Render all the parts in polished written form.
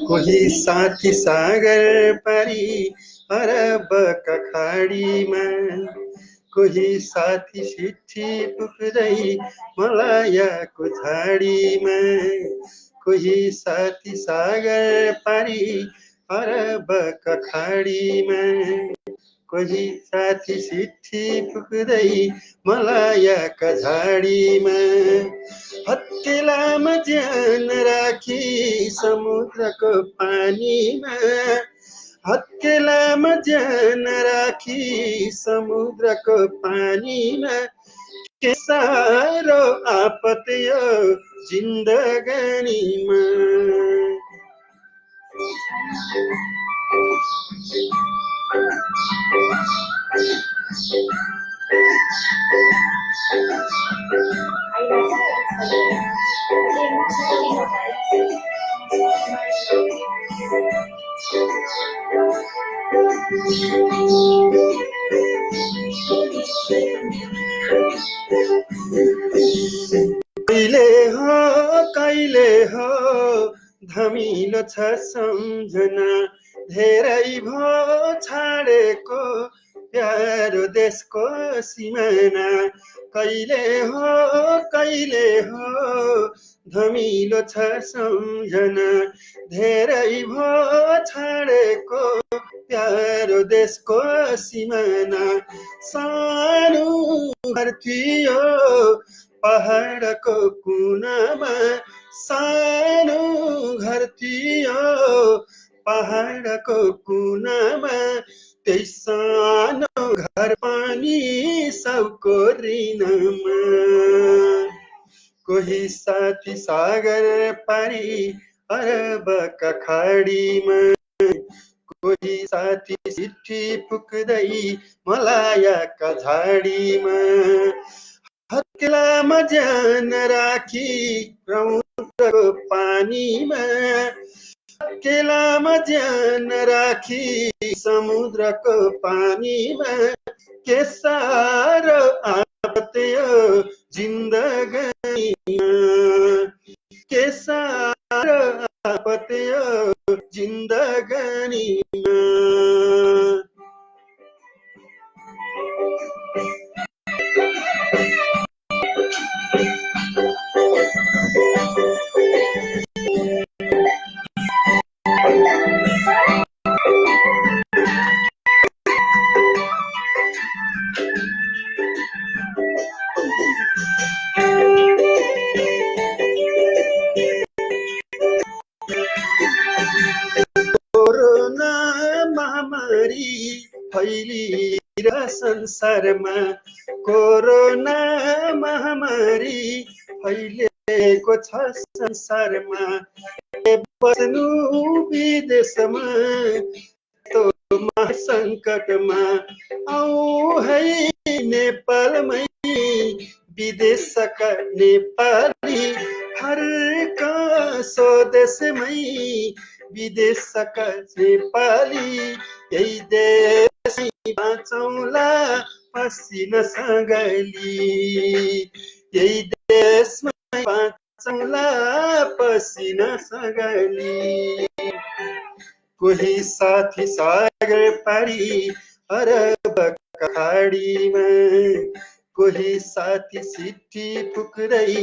कोही साथी सागर पारी अरब का खाडीमा, कोही साथी सिट्ठी पुग्दै मलायाको झाडीमा, कोही साथी सागर पारी अरब का खाडीमा, कोही साथी सिट्ठी पुग्दै मलायाका झाडीमा, हत्केलामा ज्यान राखी समुद्रको पानीमा, हत्केलामा ज्यान राखी समुद्रको पानीमा, के साह्रो आपत यो जिन्दगानीमा। कहिले हो धमिलो छ सम्झना, धेरै भो छाडेको प्यारो देशको सिमाना, कहिले हो धमिलो छ सम्झना, धेरै भो छाडेको प्यारो देशको सिमाना, सानो घर थियो पहाडको कुनामा, सानो घर थियो पहाडको कुनामा, त्यही सानो घर पनि सबको ऋणमा, कोही साथी सागर पारी अरबका खाडीमा, कोही साथी सिट्ठी पुग्दै मलायाका झाडीमा, हत्केलामा ज्यान राखी समुद्रको पानीमा, हत्केलामा ज्यान राखी समुद्रको पानीमा, के साह्रो आपत यो जिन्दगानीमा, के साह्रो आपत यो जिन्दगानीमा। कोरोना महामारी फैलिएर संसारमा, कोरोना महामारी फैलिएको छ संसारमा, बस्नु विदेशमा यस्तो महासङ्कटमा, आऊ है नेपालमै विदेशका नेपाली, फर्क स्वदेशमै विदेशका नेपाली, यही देशै बाँचौँला पसिनासँगली, यही देशमै बाँचौँला पसिनासँगली, कोही साथी सागर पारी अरबका खाडीमा, कोही साथी सिट्ठी पुग्दै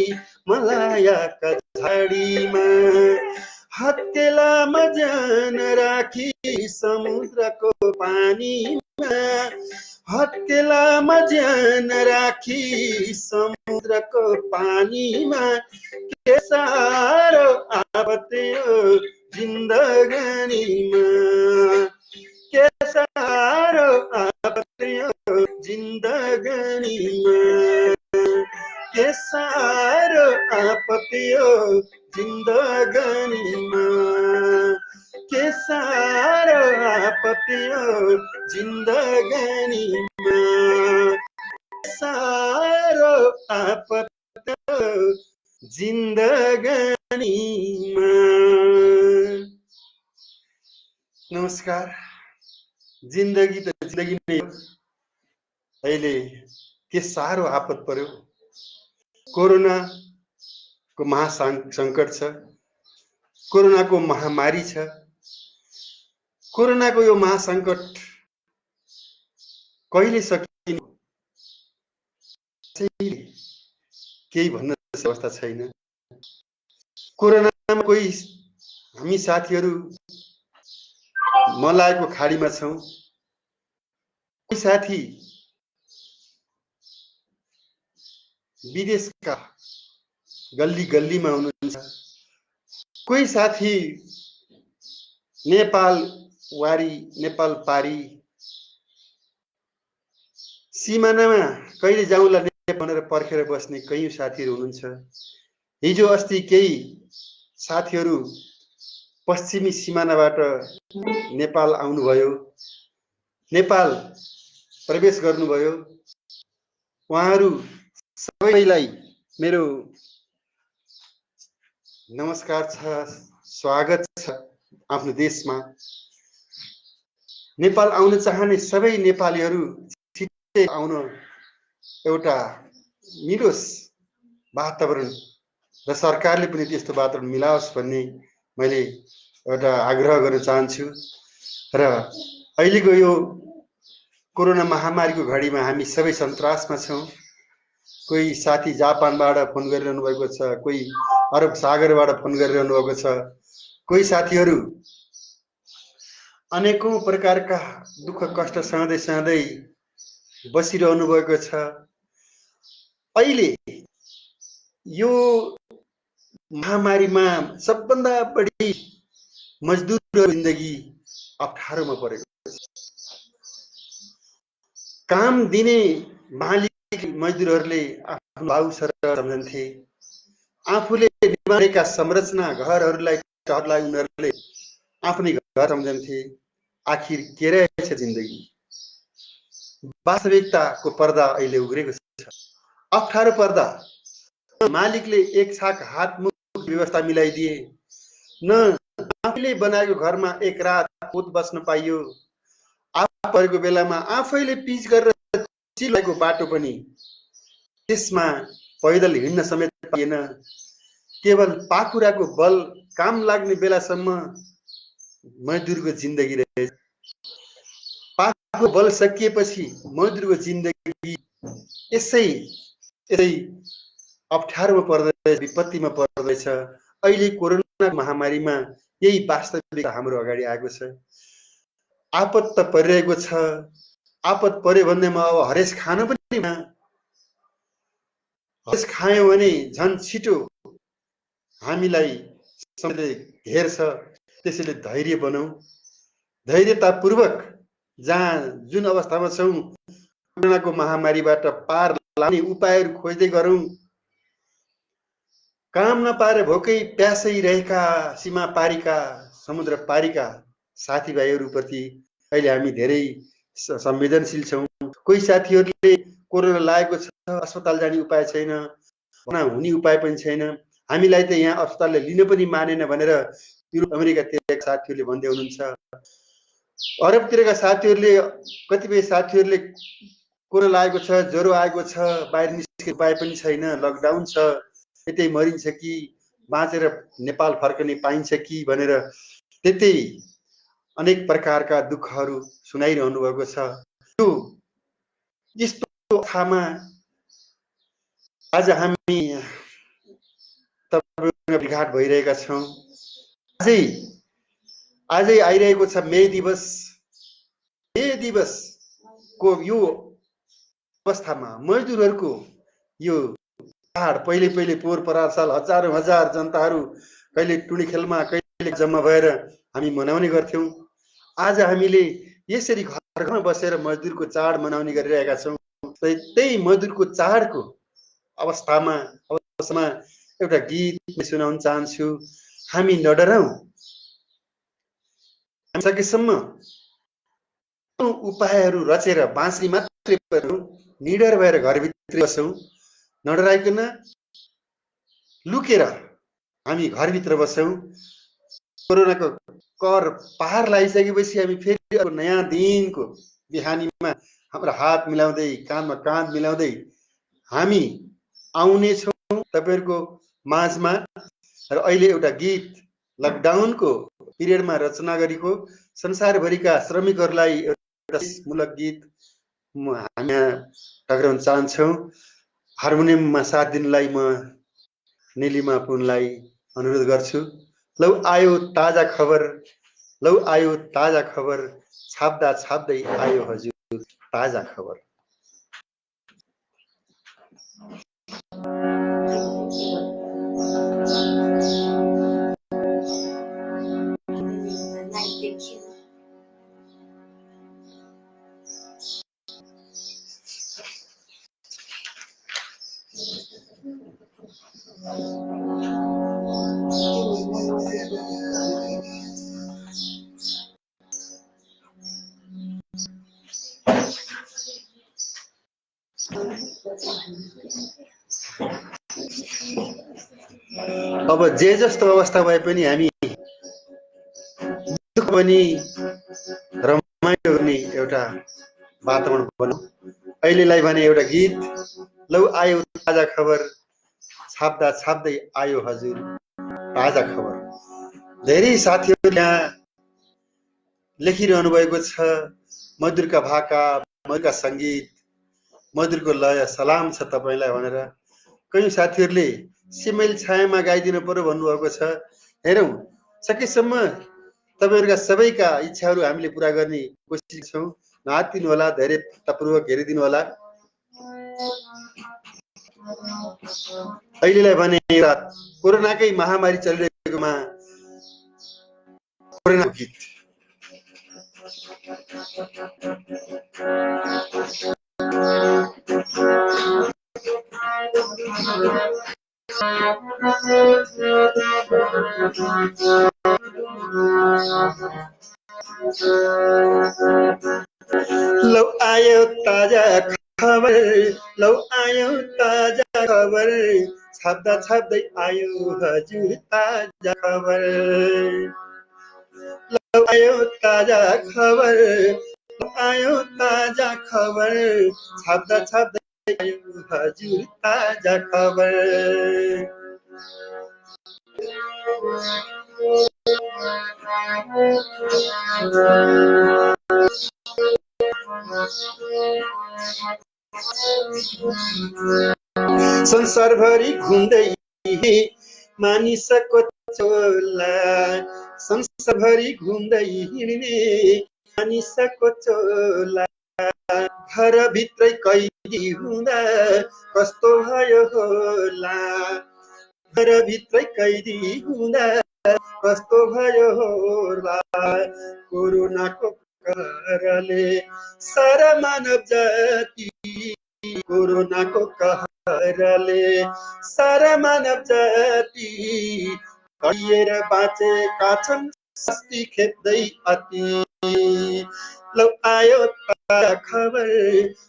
मलायाका झाडीमा, हत्केलामा ज्यान राखी समुद्रको पानीमा, हत्केलामा ज्यान राखी समुद्रको पानीमा, के साह्रो आपत यो जिन्दगानीमा, के साह्रो आपत यो जिन्दगानीमा, के साह्रो आपत यो जिन्दगानीमा, के साह्रो आपत यो जिन्दगानीमा, साह्रो आपत जिन्दगानीमा। नमस्कार। जिन्दगी त जिन्दगी नै हो। अहिले के साह्रो आपत पर्यो। कोरोनाको महासङ्कट छ, कोरोनाको महामारी छ। कोरोनाको यो महासङ्कट कहिले सकिने केही भन्न अवस्था छैन। कोरोनामा कोही हामी साथीहरू मलाएको खाडीमा छौँ, कोही साथी विदेशका गल्ली गल्लीमा हुनुहुन्छ, कोही साथी नेपाल वारी नेपाल पारी सिमानामा कहिले जाउँला भनेर पर्खेर बस्ने कयौं साथीहरू हुनुहुन्छ। हिजो अस्ति केही साथीहरू पश्चिमी सिमानाबाट नेपाल आउनुभयो, नेपाल प्रवेश गर्नुभयो। उहाँहरू सबैलाई मेरो नमस्कार छ, स्वागत छ आफ्नो देशमा। नेपाल आउन चाहने सबै नेपालीहरू छिट्टै आउन एउटा मिलोस् वातावरण र सरकारले पनि त्यस्तो वातावरण मिलाओस् भन्ने मैले एउटा आग्रह गर्न चाहन्छु। र अहिलेको यो कोरोना महामारीको घडीमा हामी सबै सन्तासमा छौँ। कोही साथी जापानबाट फोन गरिरहनु भएको छ, कोही अरब सागरबाट फोन गरिरहनु भएको छ, कोही साथीहरू अनेकौं प्रकारका दुःख कष्ट सहँदै सहँदै बसिरहनु भएको छ। अहिले यो महामारीमा सबभन्दा बढी मजदुरको जिन्दगी अप्ठ्यारोमा परेको छ। काम दिने मालिक मजदुरहरूले आफ्नो बाउ सरह सम्झन्थे, आफूले निर्माण गरेका संरचना घरहरूलाई उनीहरूले आफ्नै घर सम्झन्थे। आखिर के रहेछ जिन्दगी? वास्तविकताको पर्दा अहिले उग्रेको छ। अप्ठ्यारो पर्दा मालिकले एक छाक हातमुख व्यवस्था मिलाइदिए, न आफूले बनाएको घरमा एक रात पोत बस्न पाइयो। आप परेको बेलामा आफैले पिच गरेर चिलेको बाटो पनि त्यसमा पैदल हिँड्न समेत पाइएन। केवल पाखुराको बल काम लाग्ने बेलासम्म मजदुरको जिन्दगी रहेछ। पाखुराको बल सकिएपछि मजदुरको जिन्दगी यसै अप्ठ्यारोमा पर्दैछ, विपत्तिमा पर्दैछ। अहिले कोरोना महामारीमा यही वास्तविकता हाम्रो अगाडि आएको छ। आपत त परिरहेको छ। आपत पर्यो भन्दैमा अब हरेस खान पनि हरेस खायो भने झन् छिटो हामीलाई समयले घेर्छ। त्यसैले धैर्य बनाऊ, धैर्यतापूर्वक जहाँ जुन अवस्थामा छौँ कोरोनाको महामारीबाट पार लाग्ने उपायहरू खोज्दै गरौँ। काम नपाएर भोकै प्यासै रहेका सीमा पारीका समुद्र पारीका साथीभाइहरूप्रति अहिले हामी धेरै संवेदनशील छौँ। कोही साथीहरूले कोरोना लागेको छ, अस्पताल जाने उपाय छैन, हुने उपाय पनि छैन, हामीलाई त यहाँ अस्पतालले लिन पनि मानेन भनेर युरोप अमेरिकातिरका साथीहरूले भन्दै हुनुहुन्छ। अरबतिरका साथीहरूले कतिपय साथीहरूले कोरोना लागेको छ, ज्वरो आएको छ, बाहिर निस्किने उपाय पनि छैन, लकडाउन छ, यतै मरिन्छ कि बाँचेर नेपाल फर्कने पाइन्छ कि भनेर त्यतै अनेक प्रकारका दुःखहरू सुनाइरहनु भएको छ। यो यस्तो अवस्थामा आज हामी विघाट भइरहेका छौँ। आजै आइरहेको छ मे दिवसको यो अवस्थामा मजदुरहरूको यो चाड पहिले पोहोर परार साल हजारौं हजार जनताहरू कहिले टुणी खेलमा कहिले जम्मा भएर हामी मनाउने गर्थ्यौं। आज हामीले यसरी घरमा बसेर मजदुरको चाड मनाउने गरिरहेका छौँ। त्यही मजदुरको चाडको अवस्थामा एउटा गीत सुनाउन चाहन्छु। हामी नडराउँ, सकेसम्म उपायहरू रचेर बाँच्ने मात्रै निडर भएर घरभित्र घरभित्र बस्छौँ, नडराइकन लुकेर हामी घरभित्र बस्छौँ। कोरोनाको कहर पहाड लगाइसकेपछि हामी फेरि अब नयाँ दिनको बिहानीमा हाम्रो हात मिलाउँदै काँधमा काँध मिलाउँदै हामी आउनेछौँ तपाईँहरूको माझमा। र अहिले एउटा गीत लकडाउनको पिरियडमा रचना गरेको संसारभरिका श्रमिकहरूलाई एउटा मूलक गीत हामी टक्राउन चाहन्छौँ। हार्मोनियममा साथ दिनलाई म नेलिमा पुनलाई अनुरोध गर्छु। लौ आयो ताजा खबर, लौ आयो ताजा खबर, छाप्दा छाप्दै आयो हजुर ताजा खबर। अब जे जस्तो अवस्था भए पनि हामी दुःख पनि रमाइलो गर्ने एउटा वातावरण बनाऊ। अहिलेलाई भने एउटा गीत, लौ आयो ताजा खबर, छाप्दा छाप्दै आयो हजुर ताजा खबर। धेरै साथीहरूले यहाँ लेखिरहनु भएको छ, मधुरका भाका, मधुरका सङ्गीत, मधुरको लय सलाम छ तपाईँलाई भनेर। कयौँ साथीहरूले सिमेल छायामा गाइदिनु पर्यो भन्नुभएको छ। हेरौँ सकेसम्म तपाईँहरूका सबैका इच्छाहरू हामीले पुरा गर्ने कोसिस छौँ। नहातिनु होला, धैर्यतापूर्वक हेरिदिनु होला। अहिलेलाई भने कोरोनाकै महामारी चलिरहेकोमा कोरोना गीत लौ आयो ताजा खबर, लौ आयो ताजा खबर, छाप्दा छाप्दै आयो हजुर ताजा खबर। लौ आयो ताजा खबर, लौ आयो ताजा खबर, छाप्दा छाप्दै आयो हजुर ताजा खबर। संसारभरि घुम्दै मानिसको चोला, संसारभरि घुम्दै हिँड्ने मानिसको चोला, घरभित्रै कैदी हुँदा कस्तो भयो होला, घरभित्रै कैदी हुँदा कस्तो भयो होला। कोरोनाको कहरले सारा मानव जाति, कोरोनाको कहरले सारा मानव जाति कैएर बाँचेका छन् सस्ती खेप्दै अति। लौ आयो ताजा खबर,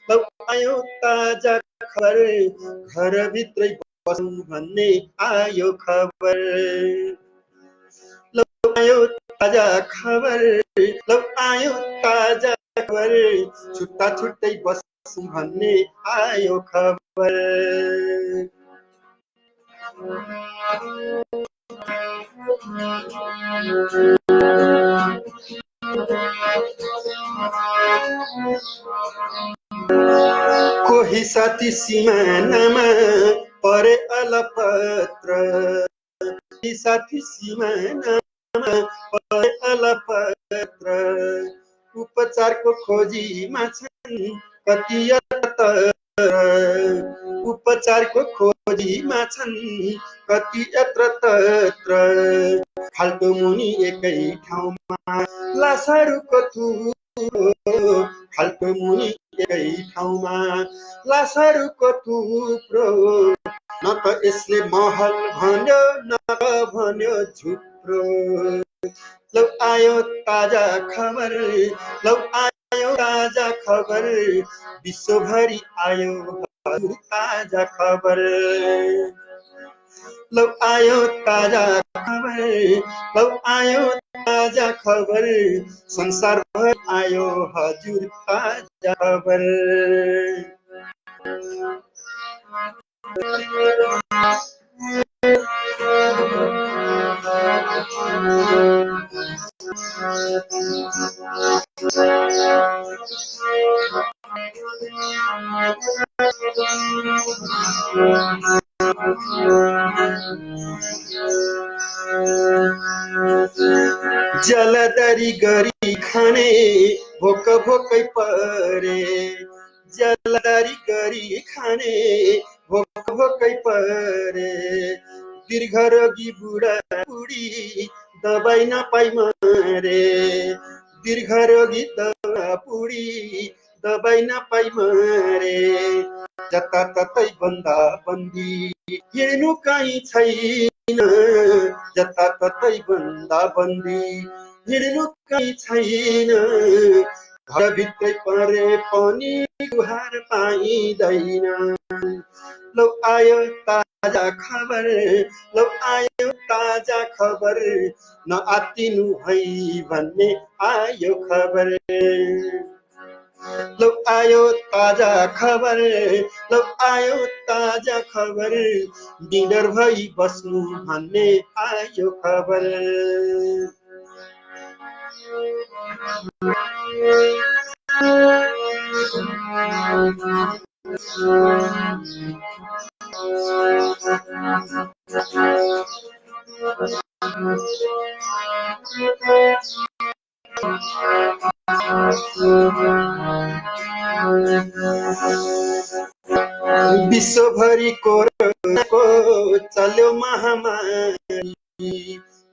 लौ आयो ताजा खबर, घरभित्रै बसौँ भन्ने आयो खबर। लौ आयो ताजा खबर, लौ आयो ताजा खबर, छुट्टा छुट्टै बसौँ भन्ने आयो खबर। कोही साथी सिमानामा परे अलपत्र, कोही साथी सिमानामा परे अलपत्र, उपचारको खोजीमा छन् कति यत्र, उपचारको खोजीमा छन् कति यत्र तत्र, खाल्टो मुनि एकै ठाउँमा लासहरूको थुप्रो, खाल्टो मुनि एकै ठाउँमा लासहरूको थुप्रो, न त यसले महल भन्यो न त भन्यो झुप्रो। लौ आयो ताजा खबर, लौ आयो ताजा खबर विश्वभरि आयो हजुर ताजा खबर लौ आयो ताजा खबर लौ आयो ताजा खबर संसारभर आयो हजुर ताजा खबर जलदरी गरी खाने भोक भोकै परे जलदरी गरी खाने भोक भोकै परे दीर्घरोगी बुढा बुढी दबाई नपाई मरे दीर्घरोगी बुढी दबाई नपाई मरे जताततै बन्दा बन्दी हिँड्नु कहीँ छैन जताततै बन्दा बन्दी हिँड्नु कहीँ छैन घरभित्रै परे पनि गुहार पाइँदैन लौ आयो ताजा खबर लौ आयो ताजा खबर नआत्तिनु है भन्ने आयो खबर लौ आयो ताजा खबर लौ आयो ताजा खबर निडर भई बस्नु भन्ने आयो खबर विश्वभरि कोरोनाको चल्यो महामारी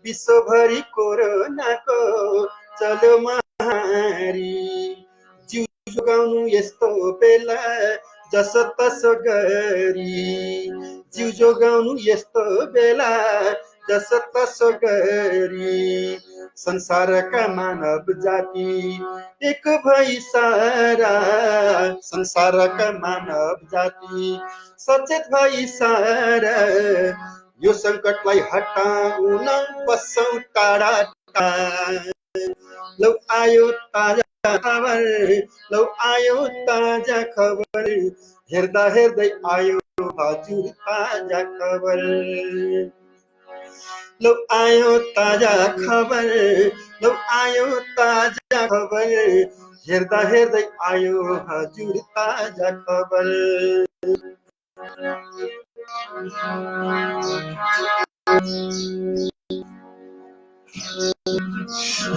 विश्वभरि कोरोनाको चल्यो महामारी जिउ जोगाउनु यस्तो बेला जसो तसो गरी जिउ जोगाउनु यस्तो बेला जसो तसो गरी संसारका मानव जाति एक भई सारा संसारका मानव जाति सचेत भई सारा यो संकटलाई हटाउन बसौं टाढा लौ आयो ताजा खबर लौ आयो ताजा खबर हेर्दा हेर्दै आयो हजुर ताजा खबर लौ आयो ताजा खबर लौ आयो ताजा खबर हेर्दा हेर्दै आयो हजुर ताजा खबर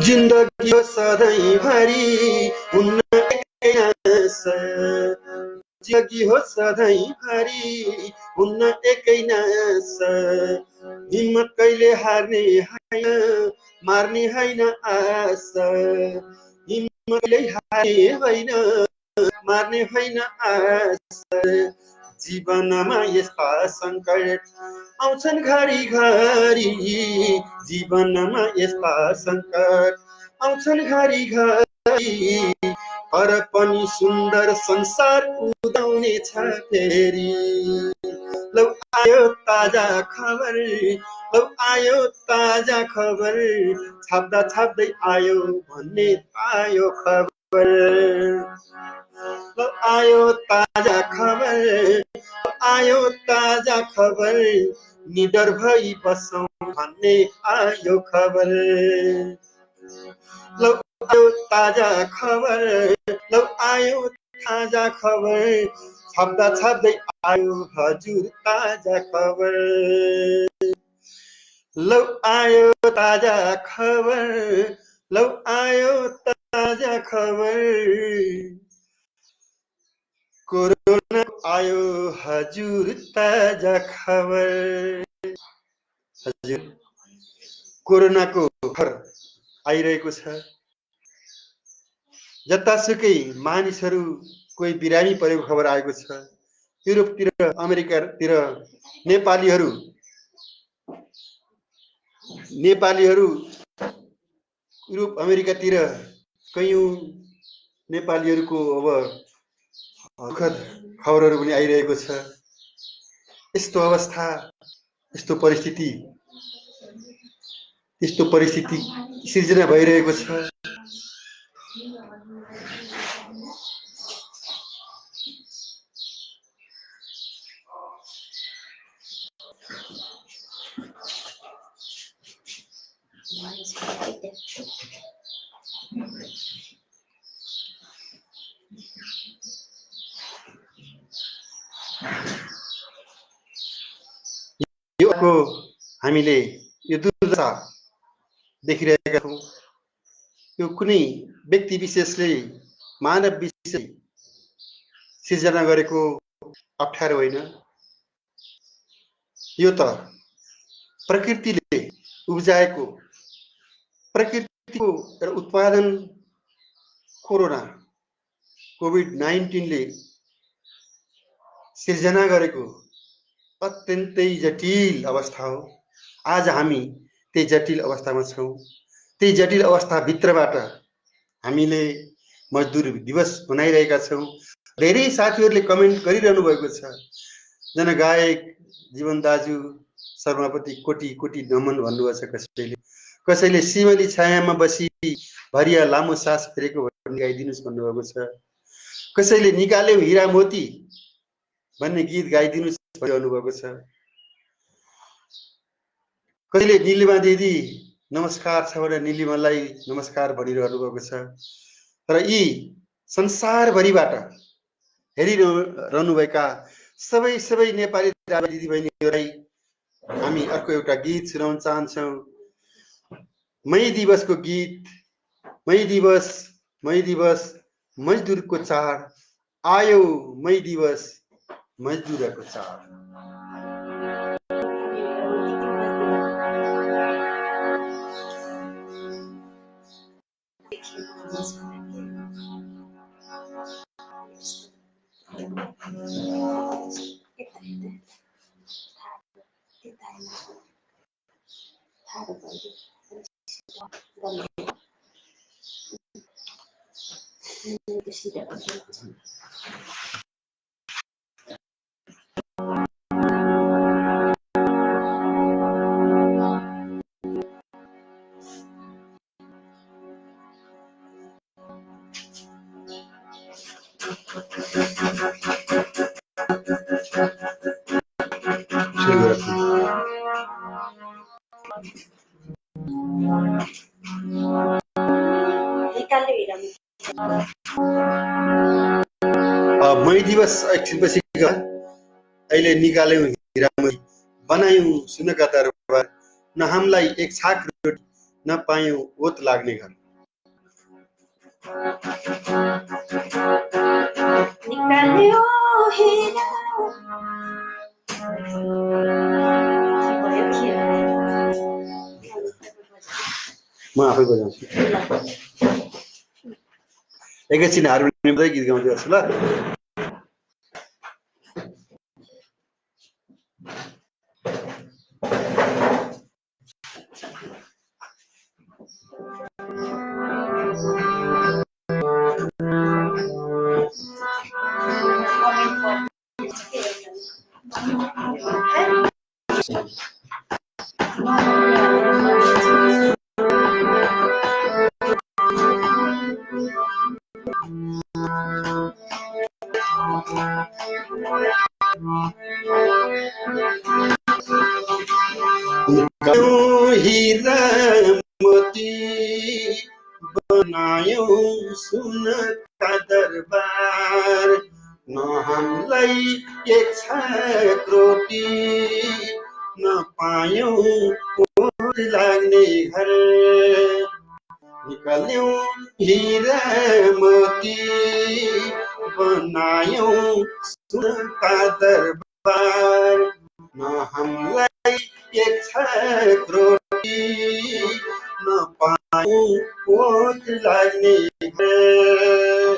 जिन्दगी हो सधैँभरि हुन्न एकै नास जिन्दगी हो सधैँभरि हुन्न एकै नास हिम्मत कहिले हार्ने होइन मार्ने होइन आस हिम्मत कहिले हार्ने होइन मार्ने होइन आस जीवनमा यस्ता संकट आउँछन् घरि घरि जीवनमा यस्ता संकट आउँछन् घरि घरि तर पनि सुन्दर संसार उदाउने छ फेरि लौ आयो ताजा खबर लौ आयो ताजा खबर छाप्दा छाप्दै आयो भन्ने आयो खबर लौ आयो ताजा खबर आयो ताजा खबर निडर भई बसौं भन्ने आयो खबर लौ आयो ताजा खबर लौ आयो ताजा खबर छाप्दा छाप्दै आयो हजुर ताजा खबर लौ आयो ताजा खबर लौ आयो ताजा खबर कोरोना आयो हजुर ताजा खबर हजुर कोरोनाको खबर आइरहेको छ जतासुकै मानिसहरू कोही बिरामी परेको खबर आएको छ युरोपतिर अमेरिकातिर नेपालीहरू युरोप अमेरिकातिर कयौं नेपालीहरूको अब दुःखद खबरहरू पनि आइरहेको छ। यस्तो अवस्था, यस्तो परिस्थिति सिर्जना भइरहेको छ। यो हामीले यो दुर्दशा देखिरहेका छौँ। यो कुनै व्यक्ति विशेषले मानव विशेषले सिर्जना गरेको अप्ठ्यारो होइन। यो त प्रकृतिले उब्जाएको, प्रकृतिको एउटा उत्पादन कोरोना कोभिड-19 ले सिर्जना गरेको अत्यन्तै जटिल अवस्था हो। आज हामी त्यही जटिल अवस्थामा छौँ। त्यही जटिल अवस्थाभित्रबाट हामीले मजदुर दिवस मनाइरहेका छौँ। धेरै साथीहरूले कमेन्ट गरिरहनु भएको छ। जनगायक जीवन दाजु शर्माप्रति कोटी कोटी नमन भन्नुभएको छ। कसैले सिमली छायामा बसी भरिया लामो सास फेरेको भन्ने गाइदिनुहोस् भन्नुभएको छ। कसैले निकाल्यो हिरा मोती भन्ने गीत गाइदिनुहोस् भन्नुभएको भएको छ। कसैले नीलिमा दिदी नमस्कार छ भने नीलिमालाई नमस्कार भनिरहनु भएको छ। र यी संसारभरिबाट हेरिरहनुभएका सबै नेपाली दिदीबहिनीहरूलाई हामी अर्को एउटा गीत सुनाउन चाहन्छौँ। मई दिवसको गीत। मई दिवस मजदुरको चाड आयो। मई दिवस मजदुरको चाड। मई दिवस एकछिनपछि अहिले निकाल्यौँ हिरामती बनायौँ सुनका दरबार न हामीलाई एक छाक रोटी न पायौँ ओत लाग्ने घर। निकाल्यो हिरा म आफै बजाउँछु। एकैछिन हार्मोनियममै गीत गाउँदै गर्छु ल। हिरा मोती बनायौँ सुनका दरबार न हामीलाई एक छाक रोटी न पायौँ ओत लाग्ने घर। निकाल्यौँ हिरा मोती बनायौँ सुनका दरबार न हामीलाई एक छाक रोटी न पायौँ ओत लाग्ने घर।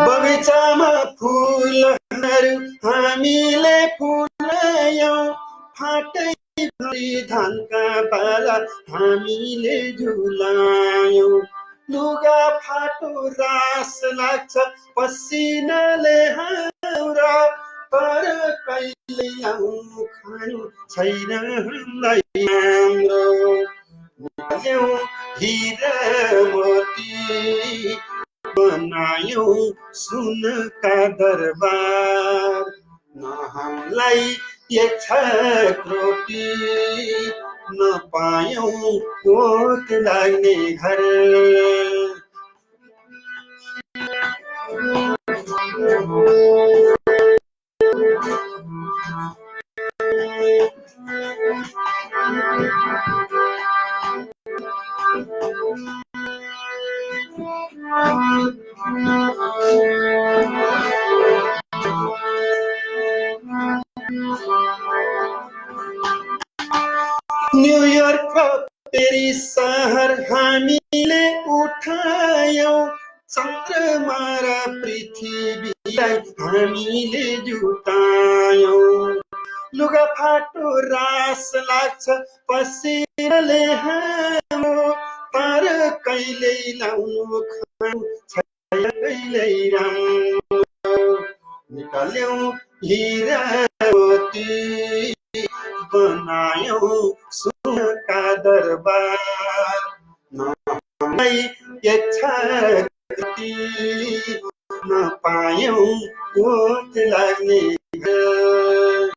बगैँचामा फुलहरू हामीले फुल्यायौँ, फाटै भरी धानका पाला हामीले झुलायौँ। लुगा फाटो रास लाग्छ पसिनाले हाम्रा, तर कहिले आउनु खानु छैन हामीलाई हाम्रो। निकाल्यौँ हिरा मोती, बनायौँ सुनका दरबार, न हामीलाई एक छाक रोटी, न पायौँ ओत लाग्ने घर। न्युयोर्क पेरिस सहर हामीले उठायौँ, चन्द्रमा र पृथ्वीलाई हामीले जुटायौँ। लुगा फाटो रास लाग्छ पसिनाले हाम्रो, तर कहिले लाउनु खानु छैन कहिल्यै राम्रो। निकाल्यौँ हिरा मोती, बनायौँ सुनका दरबार, न हामीलाई एक छाक रोटी, न पायौँ ओत लाग्ने घर।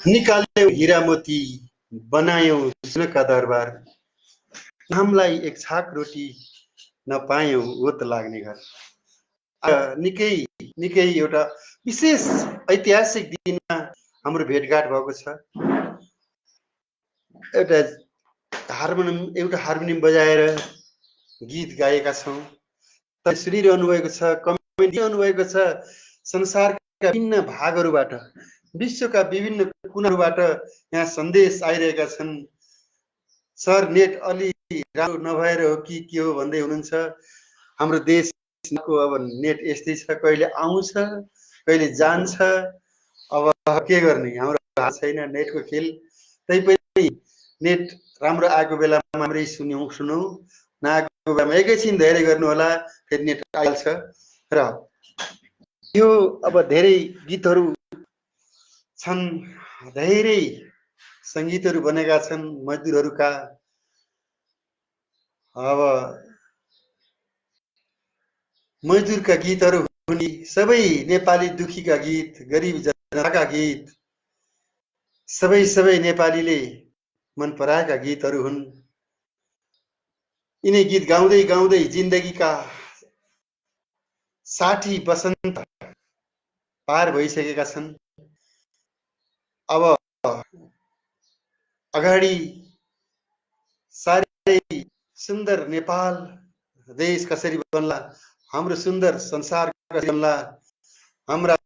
निकाल्यौँ हिरा मोती, बनायौँ सुनका दरबार, हामीलाई एक छाक रोटी, न पायौँ ओत लाग्ने घर। निकै एउटा विशेष ऐतिहासिक दिनमा हाम्रो भेटघाट भएको छ। एउटा हार्मोनियम बजाएर गीत गाएका छौँ। सुनिरहनु भएको छ, कमेन्ट दिनु भएको छ। संसारका विभिन्न भागहरूबाट, विश्वका विभिन्न कुनाहरूबाट यहाँ सन्देश आइरहेका छन्। सर नेट अलि राम्रो नभएर हो कि के हो भन्दै हुनुहुन्छ। हाम्रो देशको अब नेट यस्तै छ, कहिले आउँछ कहिले जान्छ। अब के गर्ने, हाम्रो हात छैन नेटको खेल। तैपनि नेट राम्रो आएको बेलामा राम्रै सुनौ, नआएको बेलामा एकैछिन धैर्य गर्नु होला, फेरि नेट आइहाल्छ। र यो अब धेरै गीतहरू छन्, धेरै सङ्गीतहरू बनेका छन् मजदुरहरूका। अब मजदुरका गीतहरू हुन्, सबै नेपाली दुखीका गीत, गरिब जनताका गीत, सबै नेपालीले मन पराएका गीतहरू हुन्। यिनै गीत गाउँदै गाउँदै जिन्दगीका 60 वसन्त पार भइसकेका छन्। अब अगाडि साह्रै सुन्दर नेपाल देश कसरी बन्ला, हाम्रो सुन्दर संसार कसरी बन्ला, हाम्रा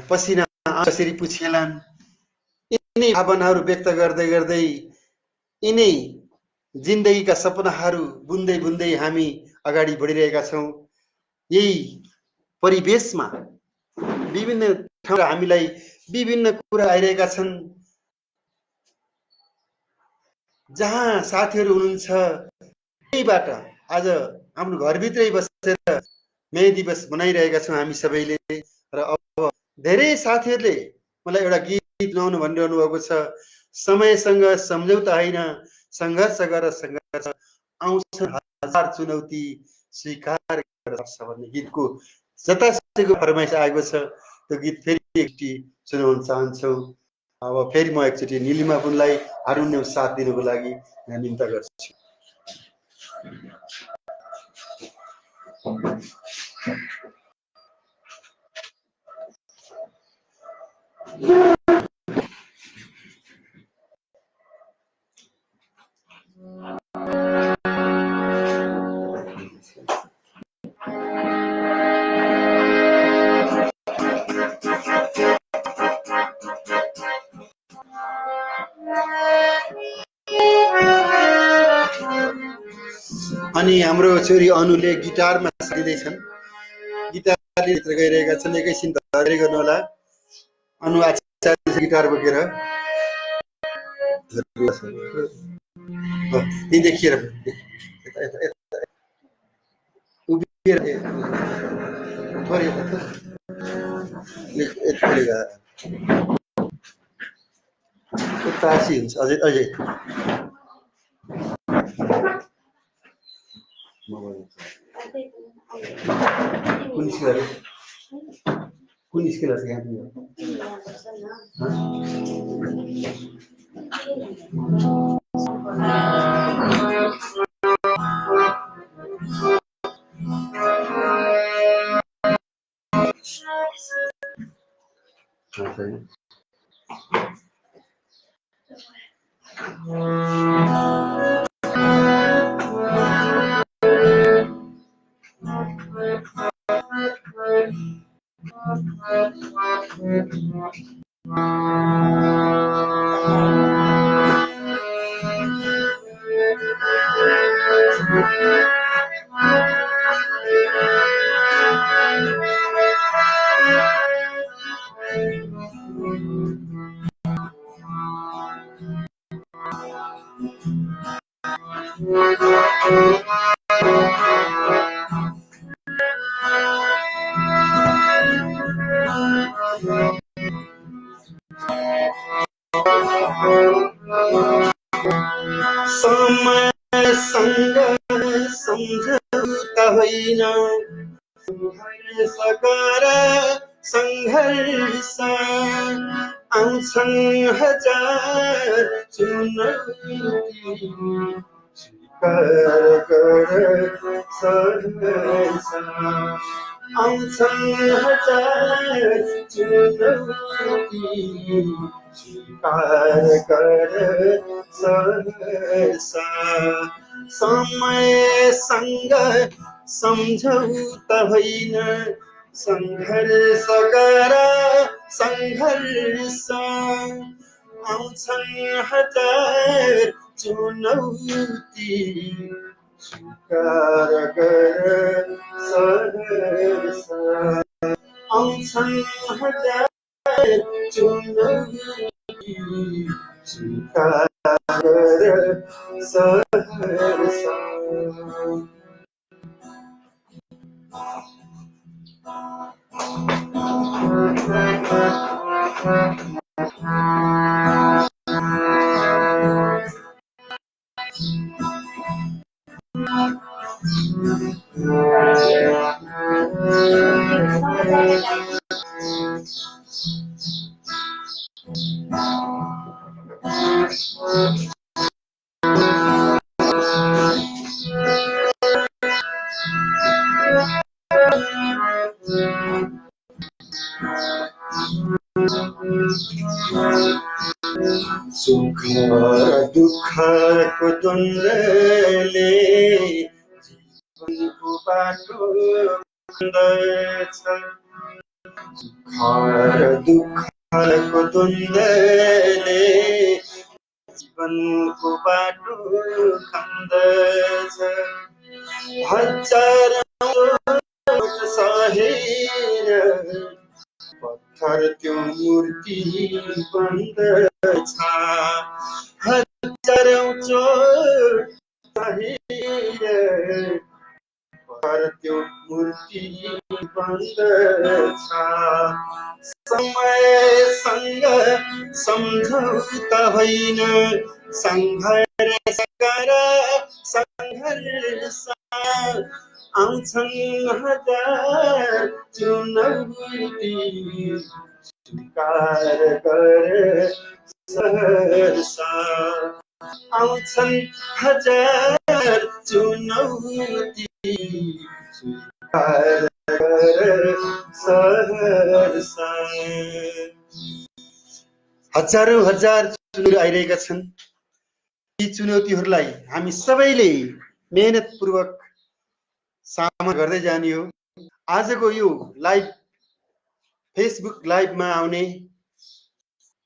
पसिना कसरी पुछेलान्, यिनै भावनाहरू व्यक्त गर्दै गर्दै यिनै जिन्दगीका सपनाहरू बुन्दै बुन्दै हामी अगाडि बढिरहेका छौँ। यही परिवेशमा विभिन्न ठाउँमा हामीलाई विभिन्न कुरा आइरहेका छन्। जहाँ साथीहरू हुनुहुन्छ त्यहीबाट आज हाम्रो घरभित्रै बसेर मे दिवस मनाइरहेका छौँ हामी सबैले। र अब धेरै साथीहरूले मलाई एउटा गीत गाउनु भनिरहनु भएको छ। समयसँग सम्झौता होइन, सङ्घर्ष गर सङ्घर्ष, आउँछन् हजार चुनौती स्वीकार गर्छ भन्ने गीतको जतासुकैको फरमाइस आएको छ। त्यो गीत फेरि एकचोटि सुनाउन चाहन्छौँ। अब फेरि म एकचोटि निलिमा बुनलाई हार्मोनियम साथ दिनुको लागि निम्ता गर्छु। अनि हाम्रो छोरी अनुले गिटारमा सिक्दैछन्। गिटारले भित्र गइरहेका छन्। एकैछिन धैर्य गर्नु होला। अनु आचार्य गिटार बोकेर यी देखिएर उभिएर थोरै तासी हुन्छ अझै अझै कुन स्केल छ यहाँ समयसँग सम्झौता होइन सगर सङ्घर्ष आउँछन् हजार चुनौती स्वीकार गर सङ्घर्ष आउँछन् हजार चुनौती स्वीकार गर सङ्घर्ष समयसँग सम्झौता होइन सङ्घर्ष गर सङ्घर्ष आउँछन् हजार चुनौती स्वीकार गर सङ्घर्ष आउँछन् हजार चुनौती स्वीकार गर सङ्घर्ष सुख दुःखको द्वन्द्वले जीवनको बाटो खन्दछ सुख दुःखको द्वन्द्वले जीवनको बाटो खन्दछ हजारौँ सहेर पत्थर त्यो मूर्ति बन्दछ हजारौँ चोट सहेर पर त्यो मूर्ति बन्द छ। समयसँग सम्झौता होइन, सङ्घर्ष गर सङ्घर्ष। आउँछन् हजार चुनौती, स्वीकार गर सहर्ष। आउँछन् हजार चुनौती, स्वीकार गर सहर्ष। हजारौं हजार चुनौती आइरहेका छन्। यी चुनौतीहरूलाई हामी सबैले मेहनतपूर्वक सामना गर्दै जाने हो। आजको यो लाइभ फेसबुक लाइभमा आउने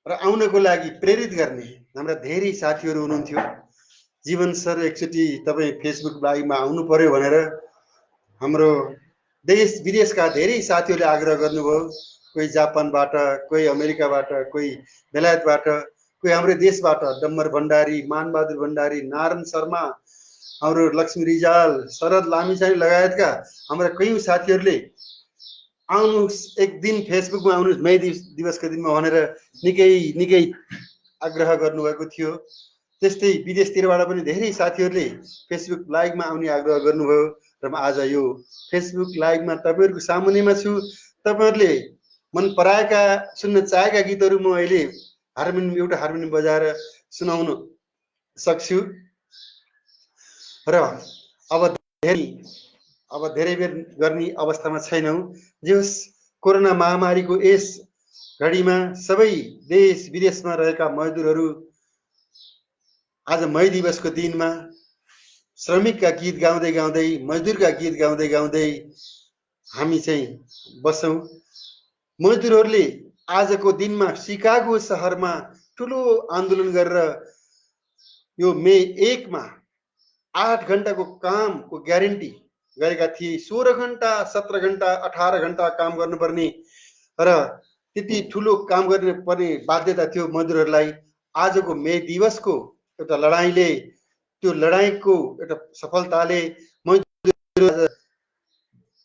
र आउनको लागि प्रेरित गर्ने हाम्रा धेरै साथीहरू हुनुहुन्थ्यो। जीवन सर एकचोटि तपाईँ फेसबुक लाइभमा आउनु पर्यो भनेर हाम्रो देश विदेशका धेरै साथीहरूले आग्रह गर्नुभयो। कोही जापानबाट, कोही अमेरिकाबाट, कोही बेलायतबाट, कोही हाम्रो देशबाट डम्बर भण्डारी, मानबहादुर भण्डारी, नारायण शर्मा, हाम्रो लक्ष्मी रिजाल, शरद लामिछाने लगायतका हाम्रा कयौं साथीहरूले आउनुहोस् एक दिन फेसबुकमा आउनुहोस् मे दिवसको दिनमा भनेर निकै आग्रह गर्नुभएको थियो। त्यस्तै विदेशतिरबाट पनि धेरै साथीहरूले फेसबुक लाइभमा आउने आग्रह गर्नुभयो र म आज यो फेसबुक लाइभमा तपाईँहरूको सामुन्नेमा छु। तपाईँहरूले मन पराएका सुन्न चाहेका गीतहरू म अहिले एउटा हार्मोनियम बजाएर सुनाउन सक्छु र अब धेरै बेर गर्ने अवस्थामा छैनौँ। जे होस्, कोरोना महामारीको यस घडीमा सबै देश विदेशमा रहेका मजदुरहरू आज मई दिवसको दिनमा श्रमिकका गीत गाउँदै गाउँदै, मजदुरका गीत गाउँदै गाउँदै हामी चाहिँ बसौँ। मजदुरहरूले आजको दिनमा सिकागो सहरमा ठुलो आन्दोलन गरेर यो मे 1 मा 8 घण्टाको कामको ग्यारेन्टी गरेका थिए। 16 घण्टा, 17 घण्टा, 18 घण्टा काम गर्नुपर्ने र त्यति ठुलो काम गर्ने पर्ने बाध्यता थियो मजदुरहरूलाई। आजको मे दिवसको एउटा लडाईँले, त्यो लडाईँको एउटा सफलताले मजदुर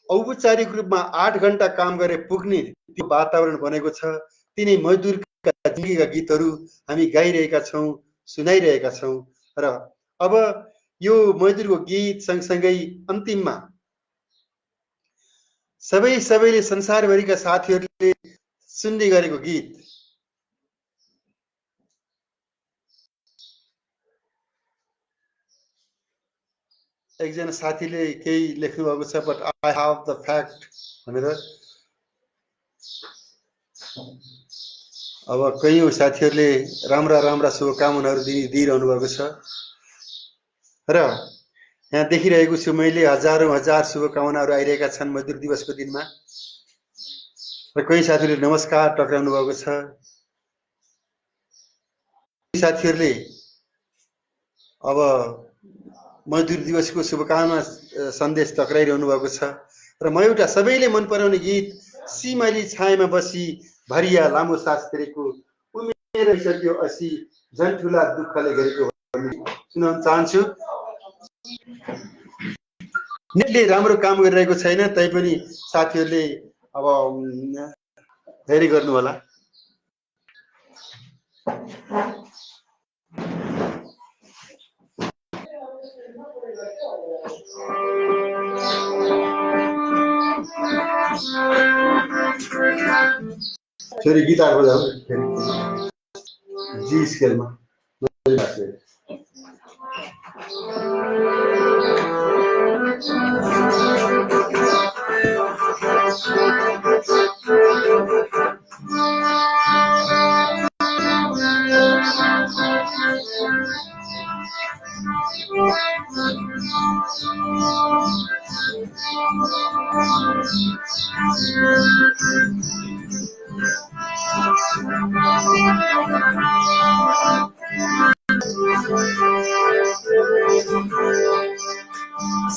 औपचारिक रूपमा 8 घण्टा काम गरे पुग्ने त्यो वातावरण बनेको छ। तिनै मजदुरका जिन्दगीका गीतहरू हामी गाइरहेका छौँ, सुनाइरहेका छौँ र अब यो मजदुरको गीत सँगसँगै अन्तिममा सबैले संसारभरिका साथीहरूले सुन्ने गरेको गीत एकजना साथीले केही लेख्नु भएको छ, but I have the fact भनेर। अब कयौं साथीहरूले राम्रा शुभकामनाहरू दिइरहनु भएको छ र यहाँ देखिरहेको छु मैले हजारौं हजार शुभकामनाहरू आइरहेका छन् मजदुर दिवसको दिनमा र कोही साथीहरूले नमस्कार टक्राउनु भएको छ। साथीहरूले अब मजदुर दिवसको शुभकामना सन्देश टक्राइरहनु भएको छ र म एउटा सबैले मन पराउने गीत सिमली छायामा बसी भरिया लामो सास फेरेको उमेर सकियो 80 झन् ठुला दुःखले घेरेको सुनाउन चाहन्छु। नेटले राम्रो काम गरिरहेको छैन, तैपनि साथीहरूले अब धेरै गर्नु होला। फेरि गिटार बजाऊ जी स्केलमा।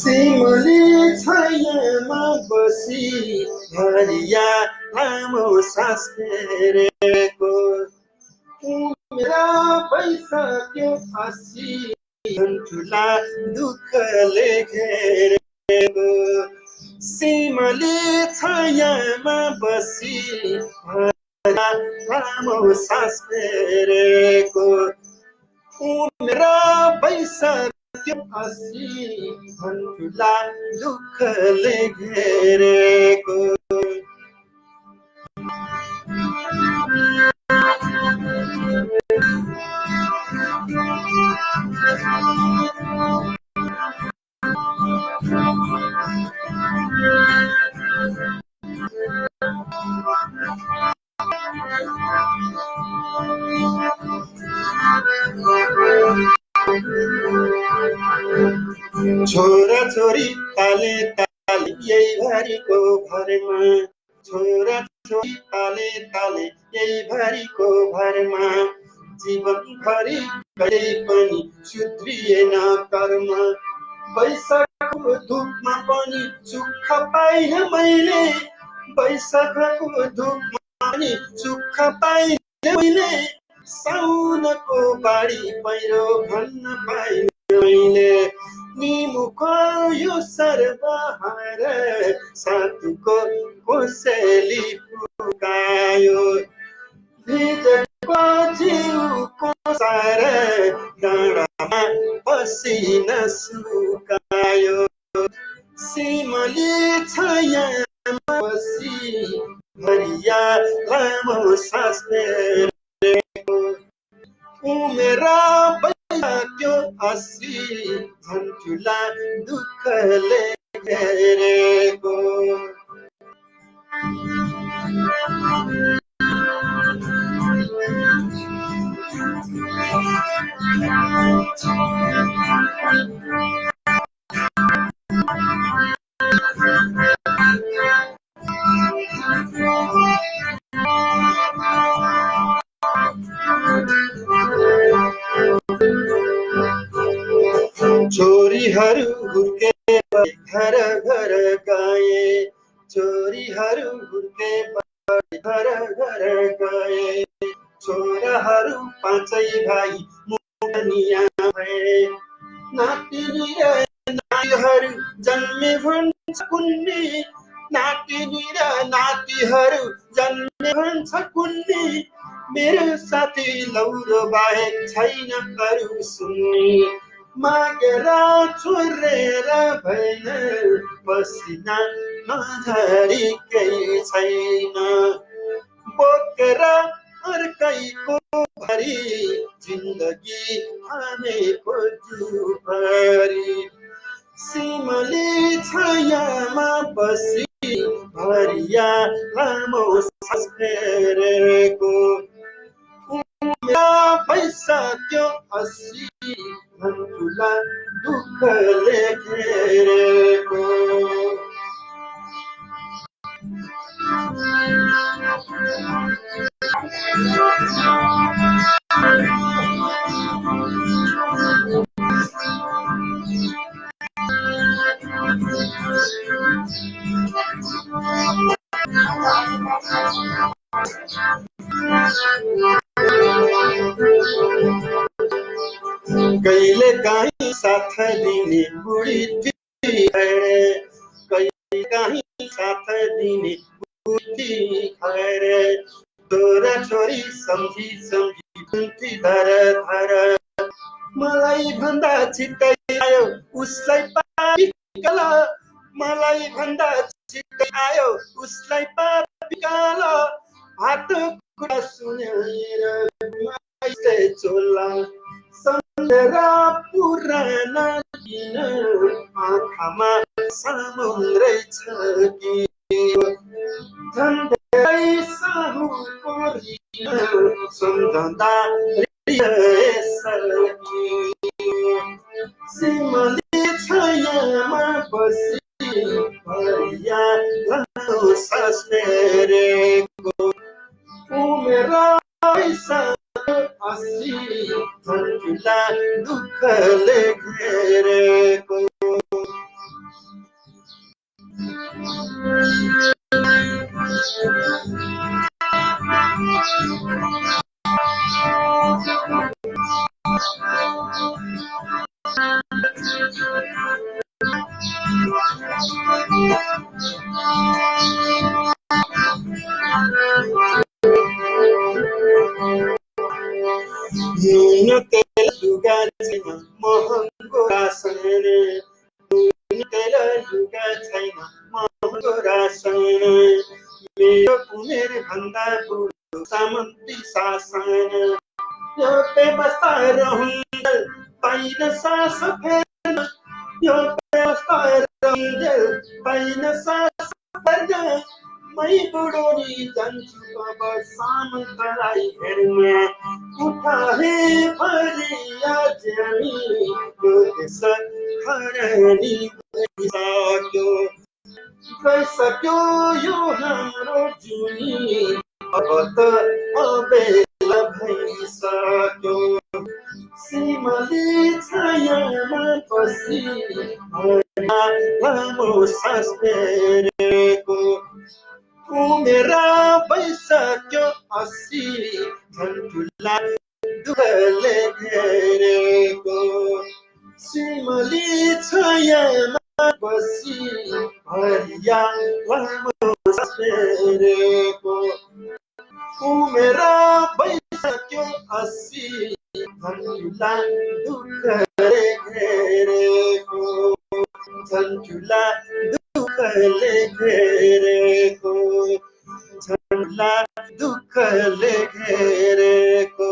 सिमली छायामा बसी भरिया लामो सास फेरेको मेरा पैसा क्यों 80 झन् ठुला दुःखले घेरेको सिमली छायामा बसी लामो सास फेरेको उमेर भइसक्यो 80 झन्ठुला दुःखले घेरेको छोरा छोरी ताले ताले यही भरिको भरमा छोरा छोरी ताले ताले यही भरिको भरमा जीवनभरि कहिल्यै पनि सुध्रिएन कर्म वैशाखको धुपमा पनि सुख पाइन मैले वैशाखको धुपमा पनि सुख पाइन मैले साउनको बाढी पहिरो भन्न पाइन मैले निमुखो यो सर्वहार साथीको कोसेली फुकायो भित्रको जिउको सार डाँडामा पसिना सुकायो सिमली छायामा बसी हरिया लामो सास फेरेको उमेर भइसक्यो 80 झन्ठुला दुःखले घेरेको छोरीहरू हुर्के घर घर गए छोरीहरू हुर्के घर घर गए छोराहरू पाँचै भाइ मुनिया भए नातिनी र नातिहरू जन्मे भन्छ कुन्नी नातिनी र नातिहरू जन्मे भन्छ कुन्नी मेरो साथी लौरो बाहेक छैन अरू सुन्नी मागेर छोरेर भएन पसिना नझरी केही छैन बोकेर अर्कैको भरी जिन्दगी थामेको जुभरी सिमली छायामा बसी भरिया लामो सास फेरेको उमेर भइसक्यो 80 झन्ठुला दुःखले घेरेको कहिले काहीँ साथ दिने बुढी खैरे कहिले काहीँ साथ दिने बुढी खैरे छोरा छोरी सम्झी सम्झी बुन्ती धर धर मलाई भन्दा छिट्टै आयो उसलाई पापिकल मलाई भन्दा छिट्टै आयो उसलाई पापिकल हात कुरा सुनेर माइसे चोला सम्झेर पुराना किन आँखामा समुद्रै छ कि झन्डै साहुको ऋण सम्झँदा सिमली छायामा बसी भरिया लामो सास फेरेको उमेर भइसक्यो 80 झन्ठुला दुःखले घेरेको ढुङ्गा छैन महँगो रासन मेरो उमेर भन्दा बुढो सामन्ती शासन यो व्यवस्था रहन्जेल पाइन सास फेर्न यो व्यवस्था रहन्जेल पाइन सास फेर्न मै बुढोनी जान्छु अब सामन्तलाई हेर्न उठाए फरिया ज्यामी यो देश खरानी गइसक्यो यो हाम्रो जुनी अब त अबेला भइसक्यो सिमली छायामा बसी लामो सास फेरेको उमेर भइसक्यो 80 झन्ठुला दुःखले घेरेको सिमली छायामा बसी हरिया लामो सास फेरेको उमेर भइसक्यो 80 झन्ठुला दुःखले घेरेको झन्ठुला दुःखले घेरेको झन्ठुला दुःखले घेरेको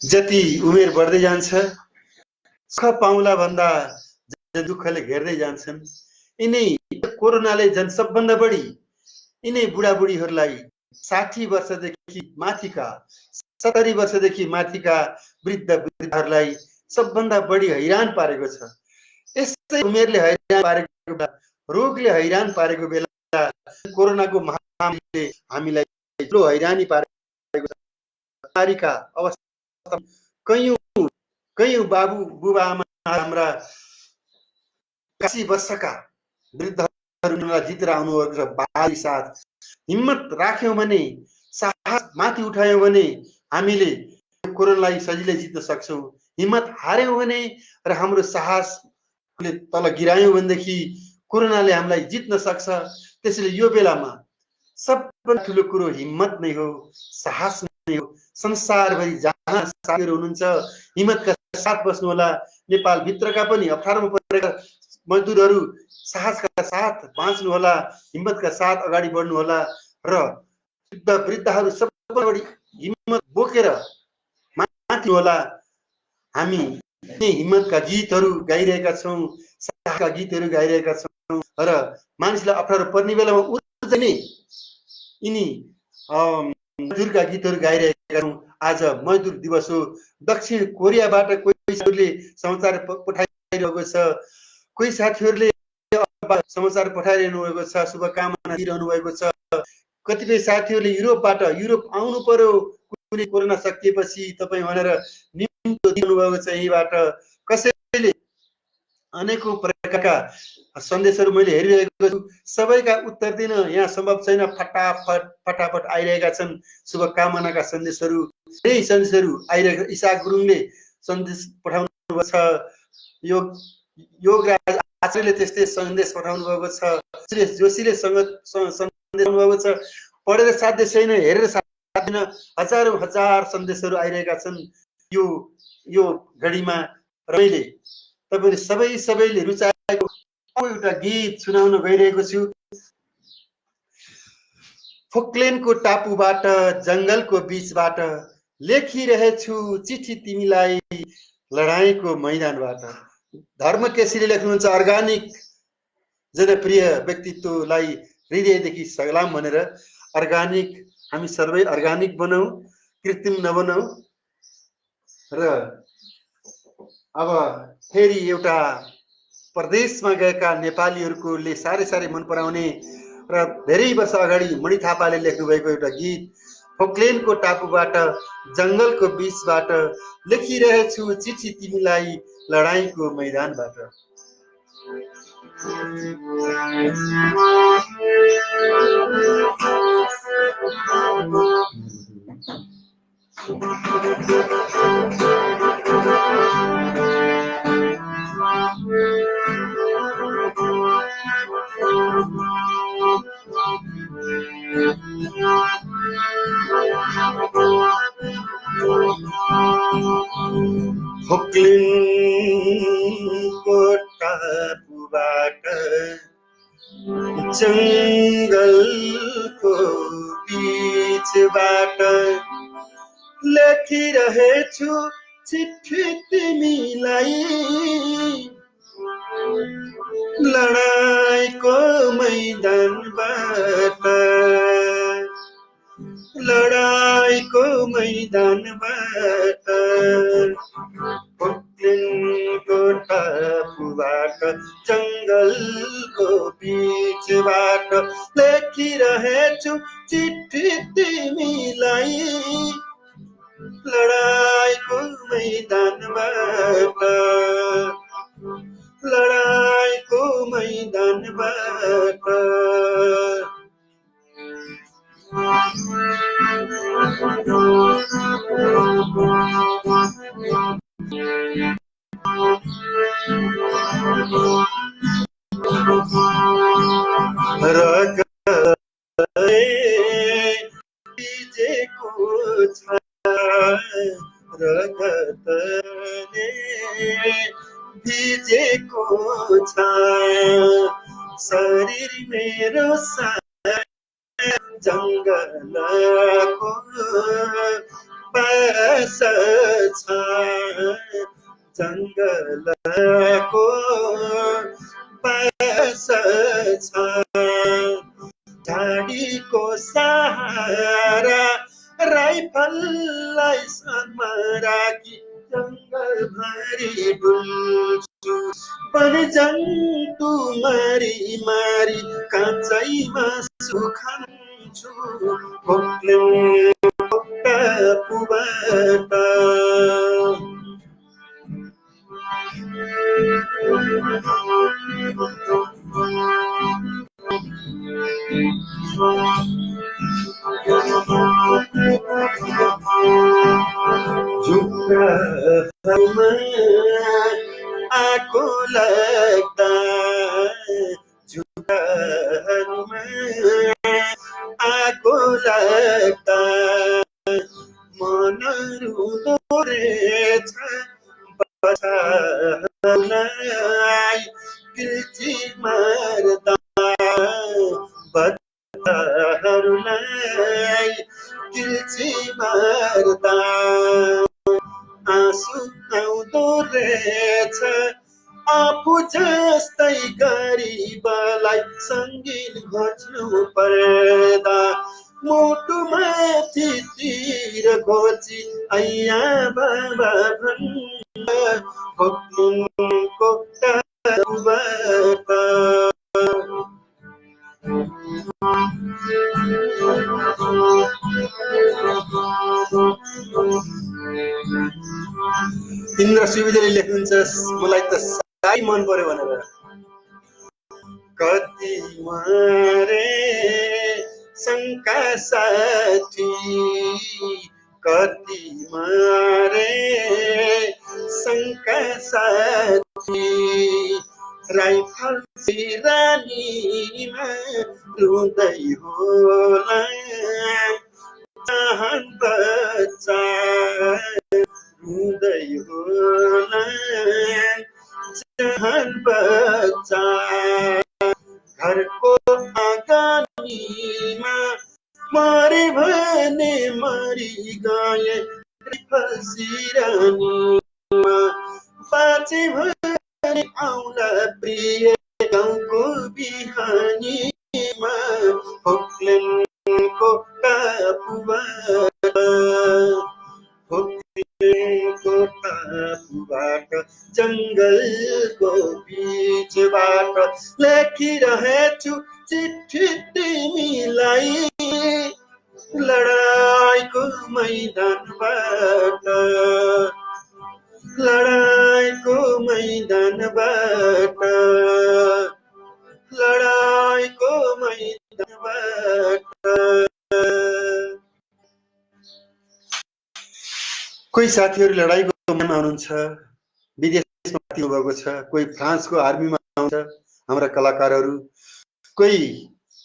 जति उमेर बढ्दै जान्छ सुख पाउला भन्दा दुःखले घेर्दै जान्छन् यिनै कोरोनाले झन् सबभन्दा बढी यिनै बुढाबुढीहरूलाई 60 वर्षदेखि माथिका 70 वर्षदेखि माथिका वृद्ध वृद्धहरूलाई सबभन्दा बढी हैरान पारेको छ यस्तै उमेरले हैरान पारेको बेला रोगले हैरान पारेको बेला कोरोनाको महामारीले हामीलाई ठुलो हैरानी पारेको छ बिमारीका अवस्था कयौं बाबु बुबा आमा हाम्रा 80 वर्षका वृद्धहरूलाई जितेर आउनुभएको छ बारी साथ हिम्मत राख्यौं भने साहस माथि उठायौं भने हामीले कोरोनालाई सजिलै जित्न सक्छौं हिम्मत हार्यौं भने र हाम्रो साहसले तल गिरायौं भनेदेखि कोरोनाले हामीलाई जित्न सक्छ त्यसैले यो बेलामा सबभन्दा ठुलो कुरो हिम्मत नै हो साहस नै हो संसारभरि जहाँ साथीहरू हुनुहुन्छ हिम्मतका साथ बस्नु होला नेपाल भित्रका पनि अप्ठ्यारोमा परेका मजदुरहरू साहसका साथ बाँच्नु होला हिम्मतका साथ अगाडि बढ्नु होला र वृद्धहरू सबभन्दा बढी हिम्मत बोकेर माथि होला हामी हिम्मतका गीतहरू गाइरहेका छौं साहसका गीतहरू गाइरहेका छौं र मानिसलाई अप्ठ्यारो पर्ने बेलामा ऊर्जा नै यिनी मजदुरका गीतहरू गाइरहेका छौं आज मजदुर दिवस हो दक्षिण कोरियाबाट कोही साथीहरूले समाचार पठाइरहेको छ कोही साथीहरूले समाचार पठाइरहनु भएको छ शुभकामना दिइरहनु भएको छ कतिपय साथीहरूले युरोपबाट युरोप आउनु पर्यो कुनै कोरोना सकिएपछि तपाई भनेर निम्तो दिनु भएको छ यहीबाट कसैले अनेकौं प्रकारका सन्देशहरू मैले हेरिरहेको छु सबैका उत्तर दिन यहाँ सम्भव छैन फटाफट आइरहेका छन् शुभकामनाका सन्देशहरू यही सन्देशहरू आइरहेको इसा गुरुङले सन्देश पठाउनु भएको छ योगराज आचार्यले त्यस्तै सन्देश पठाउनु भएको छ सुरेश जोशीले सन्देश भएको छ पढेर साध्य छैन हेरेर साध्य छैन हजारौं हजार सन्देशहरू आइरहेका छन् यो घडीमा मैले तपाईले सबैले रुचाएको एउटा गीत सुनाउन गइरहेको छु फोक्लेनको टापुबाट जंगलको बीचबाट लेखिरहेछु चिठी तिमीलाई लडाईँको मैदानबाट धर्मकेशीले लेख्नुहुन्छ अर्गानिक जनप्रिय व्यक्तित्वलाई हृदयदेखि सलाम भनेर अर्गानिक हामी सबै अर्गानिक बनाऊ कृत्रिम नबनाऊ र अब फेरि एउटा प्रदेशमा गएका नेपालीहरुकोले सारै मन पराउने र धेरै वर्ष अगाडि मणि थापाले लेख्नु भएको एउटा गीत फोक्लेनको टापुबाट जंगलको बीचबाट लेखिरहेछु चिठी तिमीलाई लडाईँको मैदानबाट फोक्लेनको टापुबाट जङ्गलको बीचबाट लेखिरहेछु चिठी तिमीलाई लडाईको मैदानबाट लडाईको मैदानबाट पोखलिनको टापुबाट जङ्गलको बीचबाट लेखिरहेछु चिठी तिमीलाई लडाईको मैदानबाट लडाईको मैदानबाट रगतले भिजेको छ रगतले भिजेको छ शरीर मेरो जङ्गलको पास छ जङ्गलको पास छ झाडीको सहारा राइफललाई साथमा राखी जङ्गलभरि डुल्छु पनि जन्तु मारी मारी काँचैमा सुखान्छु पोखलिनको टापुबाट झुक्रामा आगो लाग्दा झुक्रामा आगो लाग्दा मन रुँदो रहेछ बच्चालाई किल्ची मार्दा बच्चाहरूलाई किल्ची मार्दा आँसु आउँदो रहेछ आफू जस्तै गरिबलाई सङ्गीत घोच्नु पर्दा मुटुमाथि तिर घोची आइया बाबा भन्न पोखलिनको टापुबाट इन्द्र सुवेदीले लेख्नुहुन्छ मलाई त साह्रै मन पर्यो भनेर कति मारे शङ्का साथी कति मारे शङ्का साथी राइफल सिरानीमा रुँदै होला जहान बच्चा रुँदै होला जहान बच्चा घरको आँगनीमा मरे भने मरि गए सिरानीमा बाँचे भने आउला प्रिय गाउँको बिहानीमा पोखलिनको टापुबाट पोखलिनको टापुबाट जङ्गलको बीचबाट लेखिरहेछु चिठी तिमीलाई लडाईको मैदानबाट लडाईको मैदानबाट लडाईको मैदानबाट कोही साथीहरू लडाईको मैदानमा हुनुहुन्छ विदेशमा भएको छ कोही फ्रान्सको आर्मीमा आउँछ हाम्रा कलाकारहरू कोही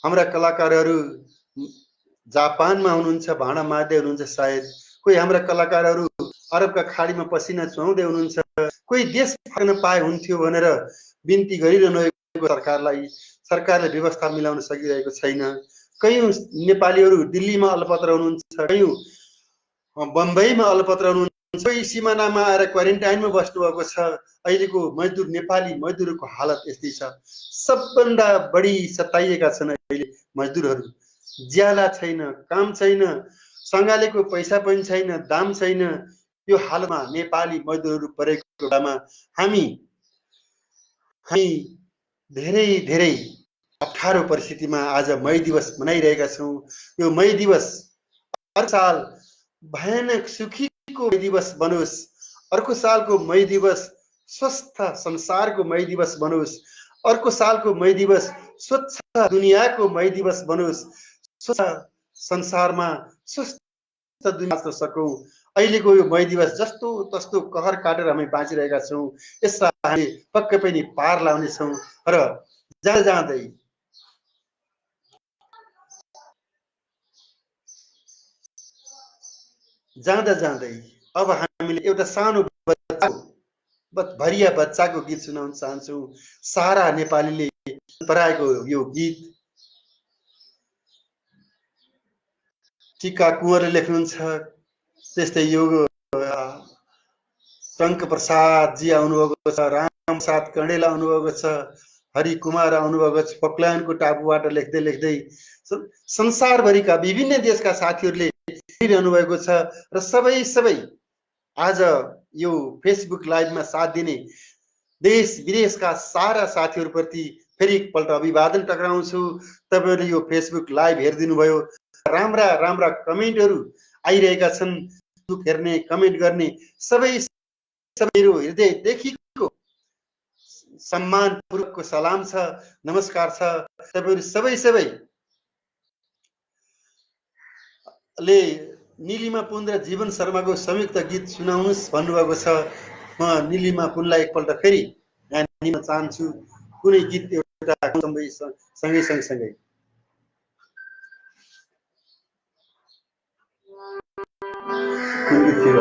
हाम्रा कलाकारहरू जापानमा हुनुहुन्छ भाँडा मार्दै हुनुहुन्छ सायद कोही हाम्रा कलाकारहरू अरबका खाडीमा पसिना चुहाउँदै हुनुहुन्छ कोही देश फर्कन पाए हुन्थ्यो भनेर बिन्ती गरिरहनु भएको सरकारलाई। सरकारले व्यवस्था मिलाउन सकिरहेको छैन। कयौं नेपालीहरू दिल्लीमा अलपत्र हुनुहुन्छ, कयौं बम्बईमा अलपत्र हुनुहुन्छ, कोही सिमानामा आएर क्वारेन्टाइनमा बस्नुभएको छ। अहिलेको मजदुर नेपाली मजदुरको हालत यस्तै छ। सबभन्दा बढी सताइएका छन् अहिले मजदुरहरू। ज्याला छैन, काम छैन, सँगालेको पैसा पनि छैन, दाम छैन। यो हालमा नेपाली मजदुरहरू परेको बेलामा हामी धेरै धेरै अप्ठ्यारो परिस्थितिमा आज मई दिवस मनाइरहेका छौँ। यो मई दिवस हर साल भयानक सुखीको मई दिवस बनोस्, अर्को सालको मई दिवस स्वस्थ संसारको मई दिवस बनोस्, अर्को सालको मई दिवस स्वच्छ दुनियाँको मई दिवस बनोस्, स्वच्छ संसारमा स्वस्थ दुनिया बाँच्न सकौँ। अहिलेको यो मई दिवस जस्तो तस्तो कहर काटेर हामी बाँचिरहेका छौँ। यसलाई हामी पक्कै पनि पार लाउनेछौँ। र जाँदा जाँदै अब हामीले एउटा सानो भरिया बच्चाको गीत सुनाउन चाहन्छौँ। सारा नेपालीले पराएको यो गीत टिका कुँवरले लेख्नुहुन्छ। त्यस्तै यो टङ्क प्रसाद जी आउनुभएको छ, रामप्रसाद कँडेल आउनुभएको छ, हरि कुमार आउनुभएको छ। पक्लानको टापुबाट लेख्दै लेख्दै संसारभरिका विभिन्न देशका साथीहरूले लेखिरहनु भएको छ। र सबै आज यो फेसबुक लाइभमा साथ दिने देश विदेशका सारा साथीहरूप्रति फेरि एकपल्ट अभिवादन टक्राउँछु। तपाईँहरूले यो फेसबुक लाइभ हेरिदिनु भयो। राम्रा राम्रा कमेन्टहरू आइरहेका छन्। हेर्ने, कमेन्ट गर्ने सबै मेरो हृदयदेखिको सम्मानपूर्वकको सलाम छ, नमस्कार छ। तपाईँहरू सबैले निलिमा पुन र जीवन शर्माको संयुक्त गीत सुनाउनुहोस् भन्नुभएको छ। म निलिमा पुनलाई एकपल्ट फेरि यहाँ निम्न चाहन्छु। कुनै गीत एउटा सँगै कुन गीत थियो?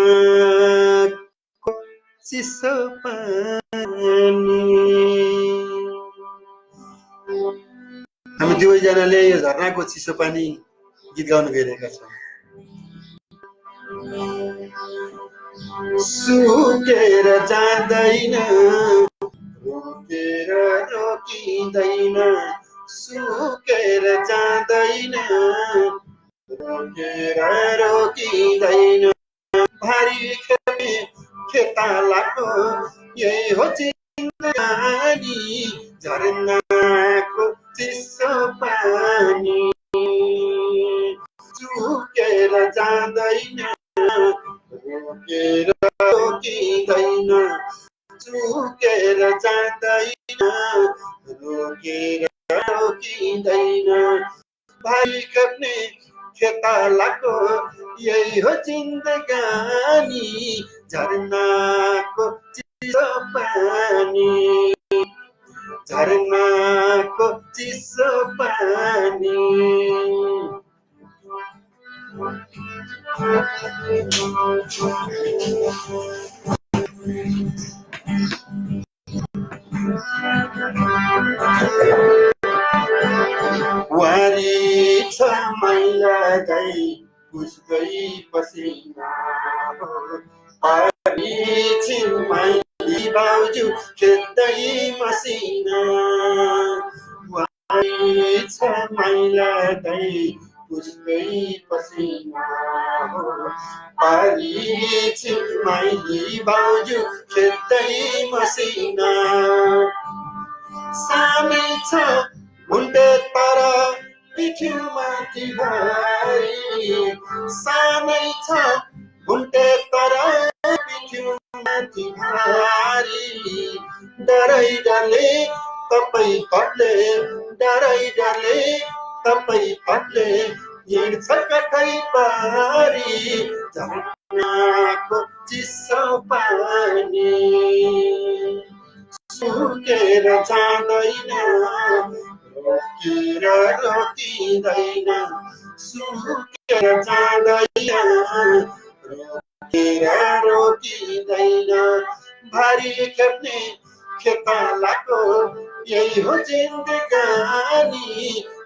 झरनाको चिसो पानी। हामी दुवैजनाले यो झरनाको चिसो पानी गीत गाउन गइरहेका छौँ। सुकेर जाँदैन, रोकेर रोकिँदैन, सुकेर जाँदैन, रोकेर रोकिँदैन। भारी खेतालाको यही हो जिन्दगानी, झरनाको चिसो पानी। सुकेर जाँदैन, रोकेर रोकिँदैन, सुकेर जाँदैन, रोकेर रोकिँदैन। भाइ खप्ने खेतालाको यही हो जिन्दगानी, झरनाको चिसो पानी, झरनाको चिसो पानी। वारी छ मैला गई पुस्दै पसिना हो, पारी छिमाई बाउजू खेद्दै मसिना। वारी छ मैला गई पुस्दै पसिना हो, पारी छिमाई बाउजू खेद्दै मसिना। सानै छ मुन्टे तर पिठ्यु माथि भारी, सानै छ मुन्टे तर पिठ्यु माथि भारी डरै डरले तपाईँ पटले डरै डरले तपाईँ पटले हिँड्छ कठै पारी झरनाको चिसो पानी सुकेर जाँदैन रोकेर रोकिँदैन सुकेर जाँदैन रोकेर रोकिँदैन भारी खेप्ने खेतालाको यही हो जिन्दगानी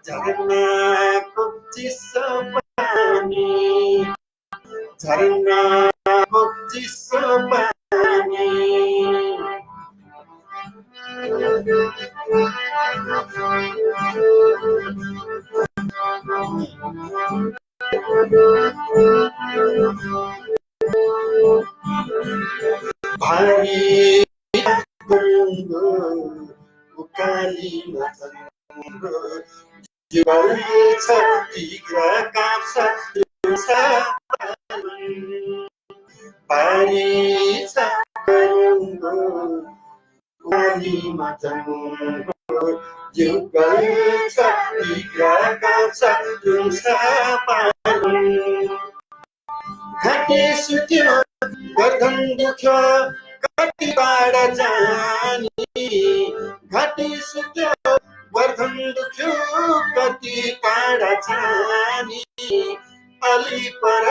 झरनाको चिसो पानी झरनाको चिसो पानी भारी उकालीमा छ तिग्रा काप्छ भारी छ उकालीमा जुगल छ तिग्रा काप्छ घाँटी सुत्यो गर्दन दुख्यो कति टाढा जानी घाँटी सुत्यो गर्दन दुख्यो कति टाढा जानी अलि पर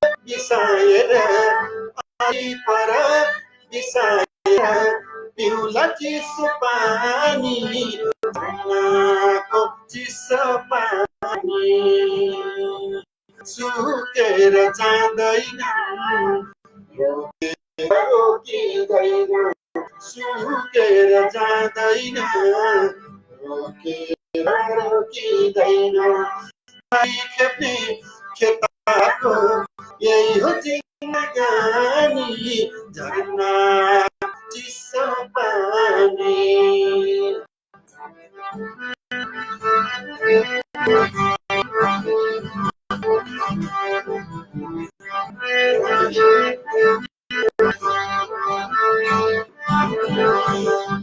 बिसाएर अलि पर बिसाएर पिउला चिसो पानी झरनाको चिसो पानी सुकेर जाँदैन रोकिँदैन सुकेर जाँदैन रोकेर रोकिँदैन खेप्ने खेताको यही हो जिन्दगानी झरना चिसो पानी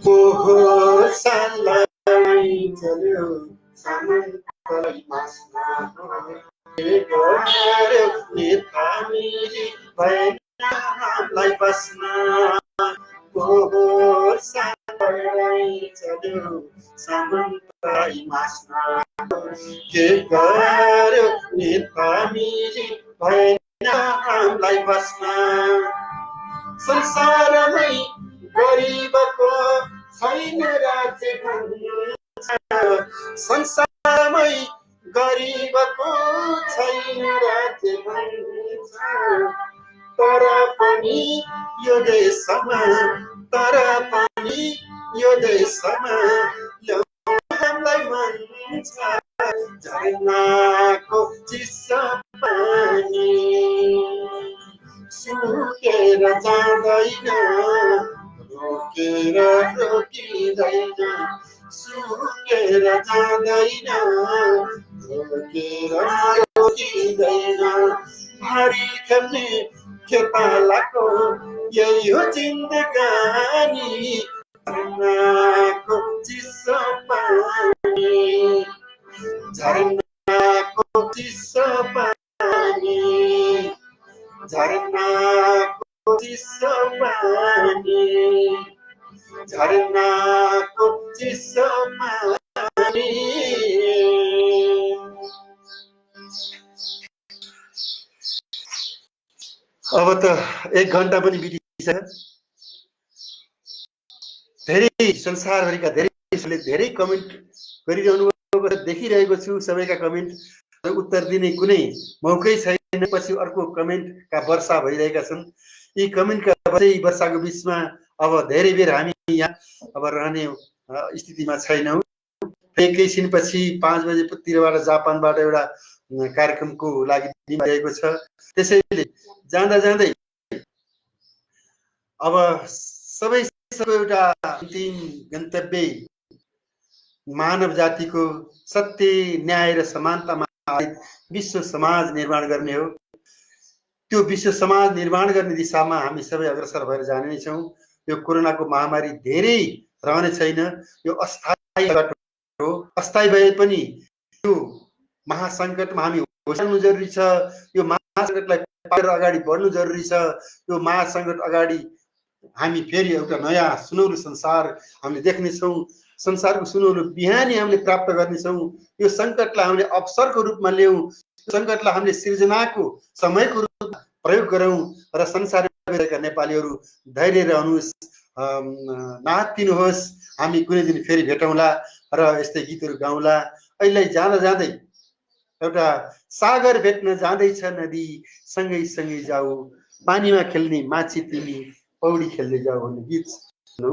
पोहोर साललाई चल्यो सामन्तलाई मास्न नेपाली भएन हामीलाई बस्न पोहोर साललाई चल्यो सामन्तलाई मास्न के गर्यो नेपाली भएन हामीलाई बस्न संसारमै गरिबको छैन राज्य संसारमै गरिबको छैन राज्य तर पनि यो देशमा तर पनि यो देशमा हामीलाई मन छ झरनाको चिसो पानी सुकेर जाँदैन रोकेर रोकिँदैन सुकेर जाँदैन रोकेर रोकिँदैन भारी खेप्ने खेतालाको यही हो जिन्दगानी झरनाको चिसो पानी झरनाको चिसो पानी झरनाको चिसो पानी झरनाको चिसो पानी अब त 1 घण्टा पनि बितिसक्यो धेरै संसारभरिका धेरै कमेन्ट गरिरहनु भएको देखिरहेको छु सबैका कमेन्ट उत्तर दिने कुनै मौकै छैन पछि अर्को कमेन्टका वर्षा भइरहेका छन् यी कमेन्टका वर्षाको बीचमा अब धेरै बेर हामी यहाँ अब रहने स्थितिमा छैनौं एकैछिनपछि 5 बजेतिरबाट जापानबाट एउटा कार्यक्रमको लागि दिइरहेको छ त्यसैले जाँदा जाँदै अब सबैको एउटा अन्तिम गन्तव्य मानव जातिको सत्य न्याय र समानतामा आधारित विश्व समाज निर्माण गर्ने हो त्यो विश्व समाज निर्माण गर्ने दिशामा हामी सबै अग्रसर भएर जाने नै छौँ। यो कोरोनाको महामारी धेरै रहने छैन, यो अस्थायी हो। अस्थायी भए पनि यो महासङ्कटमा हामी होस्नु जरुरी छ। यो महासङ्कटलाई पार अगाडि बढ्नु जरुरी छ। यो महासङ्कट अगाडि हामी फेरि एउटा नयाँ सुनौलो संसार हामीले देख्नेछौँ। संसारको सुनौलो बिहानी हामीले प्राप्त गर्नेछौँ। यो सङ्कटलाई हामीले अवसरको रूपमा ल्याउँ, सङ्कटलाई हामीले सृजनाको समयको रूपमा प्रयोग गरौँ र संसारमा रहेका नेपालीहरू धैर्य रहनुहोस्, नातिनुहोस्। हामी कुनै दिन फेरि भेटौँला र यस्तै गीतहरू गाउँला। अहिले जाँदा जाँदै एउटा सागर भेट्न जाँदैछ नदी, सँगै सँगै जाऊ, पानीमा खेल्ने माछी तिमी, पौडी खेल्दै जाऊ भन्ने गीत सुनौ।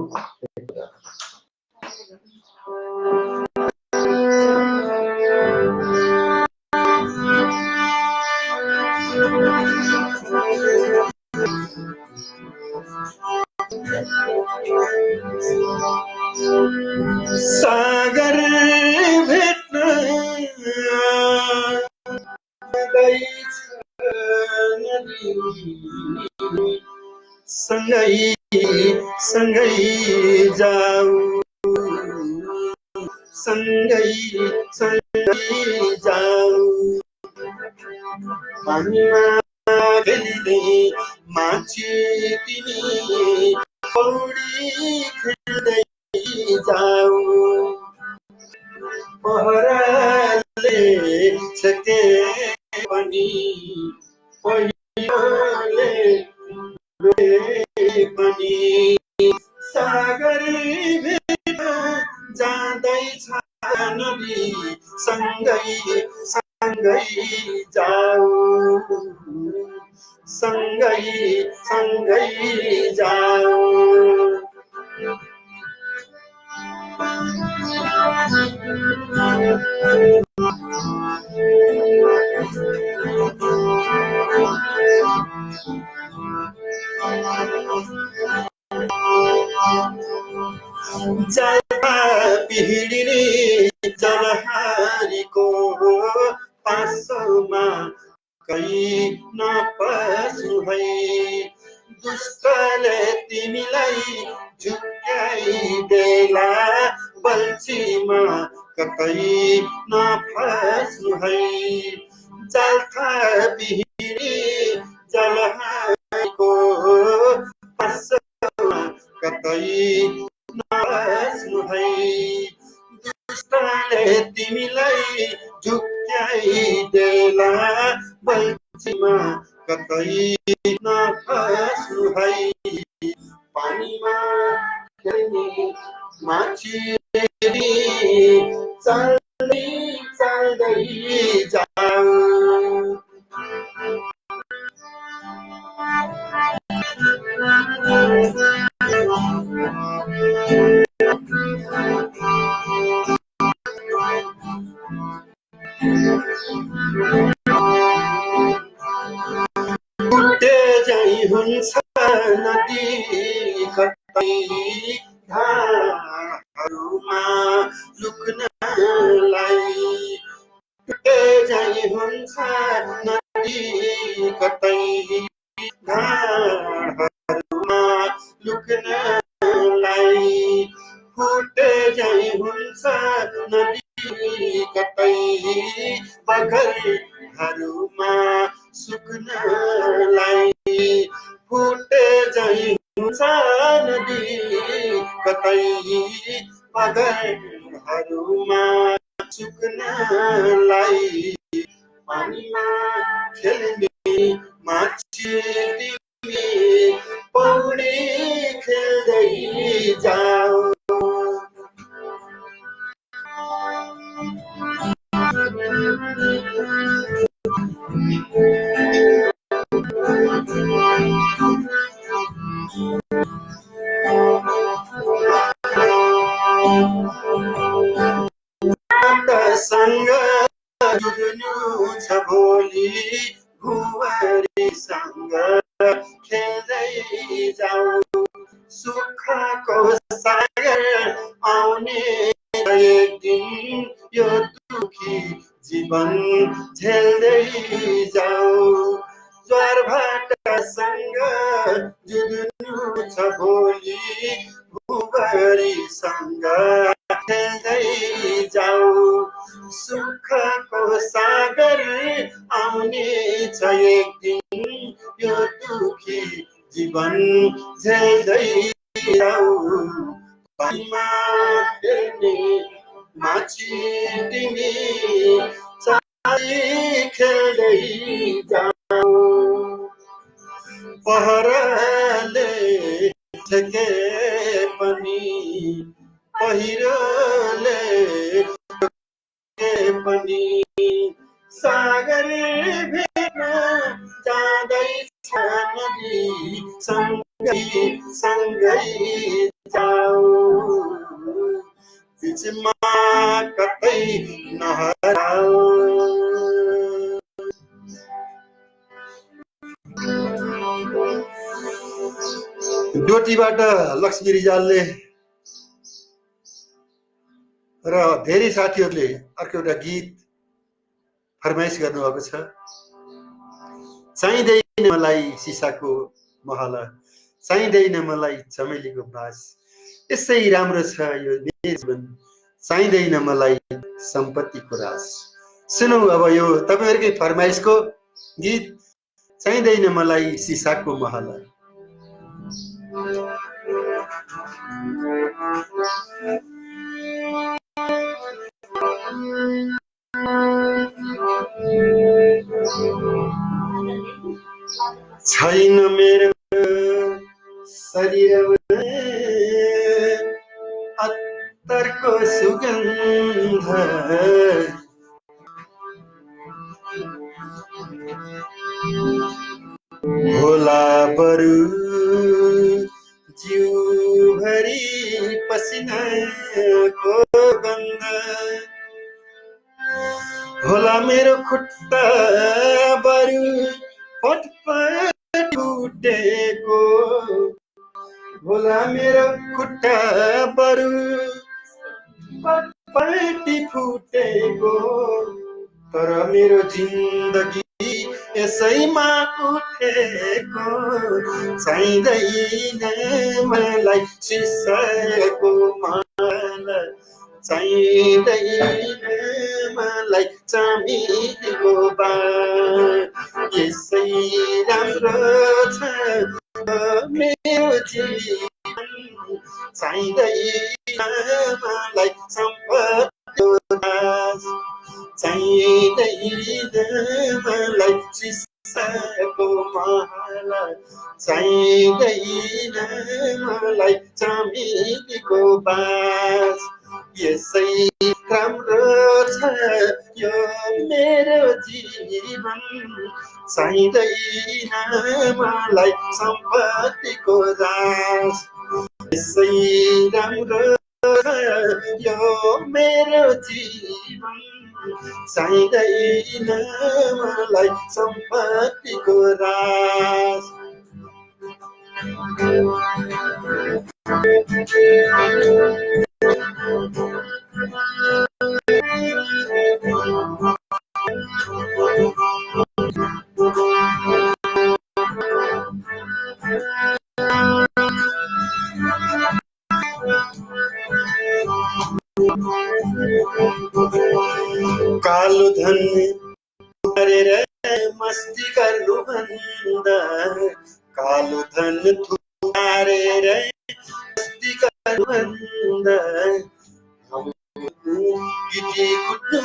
सागर भेट्न जाँदैछ नदी, सँगै सँगै जाऊ, सँगै सँगै जाऊ, पानीमा खेल्दै माछी तिमी, पौडी खेल्दै जाऊ। पहराले छके पनि पहिरोले रोए पनि, सागर भेट्न जाँदैछ नदी, सँगै सँगै जाऊ, सँगै सँगै जाऊ। जलमा पिहिडिने जलहारीको पासोमा कहीँ नपस्नु है, दुष्टले तिमीलाई झुक्क्याइदेला, बल्छीमा कतै नफस्नु है। जलका पिहिडी जलहारीको पासोमा कतै नफस्नु है, दुष्टले तिमीलाई झुक्क्याइदेला, बल्छीमा कतै नफस्नु है। पानीमा खेल्ने माछी चल्दै चल्दै जाऊ, उठ्टे झै हुन्छ नदी कतै घामहरूमा लुक्नलाई, उठ्टे झै हुन्छ नदी कतै घामहरूमा लुक्नलाई, फुटे झै हुन्छ नदी कतै बगरहरूमा सुक्नलाई, फुटे झै हुन्छ नदी कतै बगरहरूमा सुक्नलाई, पानीमा खेल्ने माछी तिमी, पौडी खेल्दै जाऊ। सँग जुड्नु छ भोलि, भुवरीसँग खेल्दै जाऊ, सुखको सागर आउने एक दिन, यो दुखी जीवन झेल्दै जाऊ। ज्वार खेल्नु छ भोलि भुवरीसँग खेल्दै जाऊ सुखको सागर आउने छ एक दिन यो दुखी जीवन झेल्दै जाऊ पानीमा खेल्ने माछी तिमी चाली खेल्दै जाऊ पहराले ठेके पनि पहिरोले पनि सागर भेट्न जाँदैछ नदी सँगै सँगै जाऊ बिचमा कतै नहराऊ डोटीबाट लक्ष्मी रिजालले र धेरै साथीहरूले अर्को एउटा गीत फरमाइस गर्नुभएको छ चाहिँदैन मलाई सिसाको महल चाहिँदैन मलाई चमेलीको बास यसै राम्रो छ यो जीवन चाहिँदैन मलाई सम्पत्तिको रास सुनौ अब यो तपाईहरुकै फरमाइसको गीत चाहिँदैन मलाई सिसाको महल छैन मेरो शरीरमा अत्तरको सुगन्ध होला बरु जिउभरि पसिनाको गन्ध होला मेरो खुट्टा बरु पटपट उठेको होला मेरो खुट्टा बरु पटपट फुटेको तर मेरो जिन्दगी यसैमा उठेको चाहिँदैन मलाई सिसाको महल चाहिँदैन मलाई चाँदीको बार यसै राम्रो छ मेरो जीवन चाहिँदैन मलाई सम्पत्तिको रास चाहिँदैन मलाई सिसाको महल चाहिँदैन मलाई चाँदीको बास यसै राम्रो छ यो मेरो जीवन चाहिँदैन मलाई सम्पत्तिको रास यसै राम्रो छ यो मेरो जीवन चाहिँदैन मलाई सम्पत्तिको रास कालो धन गरेर मस्ती गर्नु भन्दा कालो धन थुपारेर मस्ती गर्नु भन्दा गिटी कुट्नु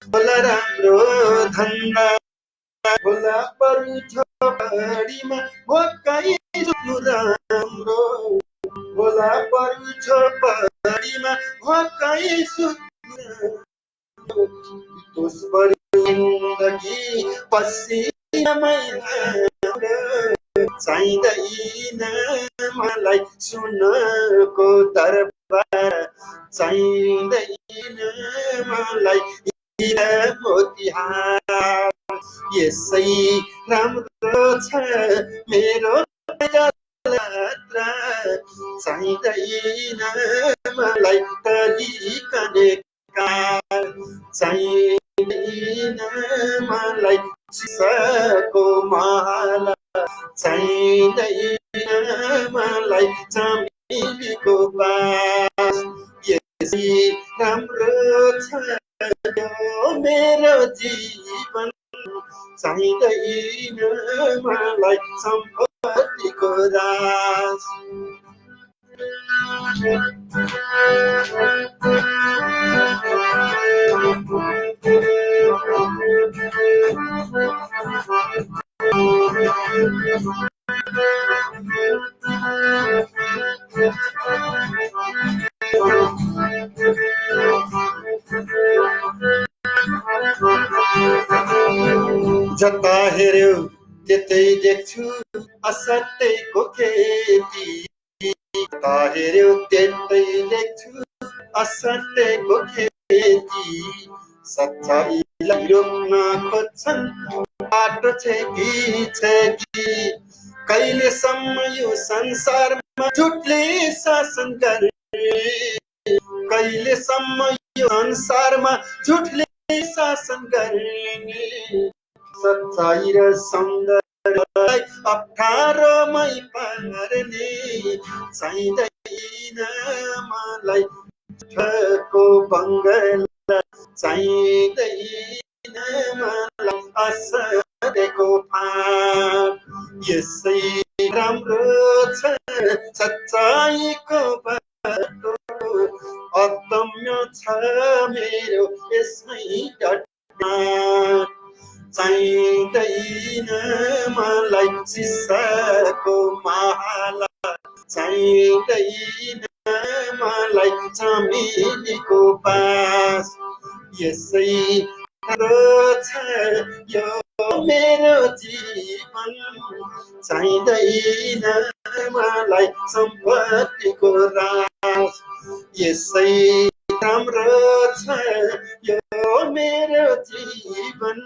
होला राम्रो धन्दा होला बरु झोपडीमा भोकै सुत्नु राम्रो होला बरु झोपडीमा भोकै सुत्नु जिन्दगी पसिनामै चाहिँदैन मलाई सुनको दरबार चाहिँदैन मलाई हिरा मोतिहार यसै राम्रो छ मेरो यात्रा चाहिँदैन मलाई टली कनेकार चाहिँदैन मलाई सिसाको महल चाहिँदैन मलाई चामेलीको पास यसै राम्रो छ यो मेरो जीवन चाहिँदैन मलाई सम्पत्तिको रास जता हेर्यो त्यतै देख्छु असत्यको खेती जता हेर्यो त्यतै देख्छु असत्यको खेती सच्चाइलाई रोक्न खोज्छन् बाटो छेकी कहिलेसम्म यो संसारमा झुटले शासन गर्ने कहिलेसम्म यो संसारमा झुटले शासन गर्ने सच्चाइ र सौन्दर्यलाई अप्ठ्यारोमै पार्ने चाहिँदैन मलाई झुटको बङ्गला चाहिँदैन मलाई असत्यको फाँट यसै राम्रो छ सच्चाइको बाटो अदम्य छ मेरो यसमै डट्ना चाहिँदैन मलाई सिसाको माला चाहिँदैन मलाई चामेलीको पास यसै राम्रो छ यो मेरो जीवन चाहिँदैन मलाई सम्पत्तिको रास यसै राम्रो छ यो मेरो जीवन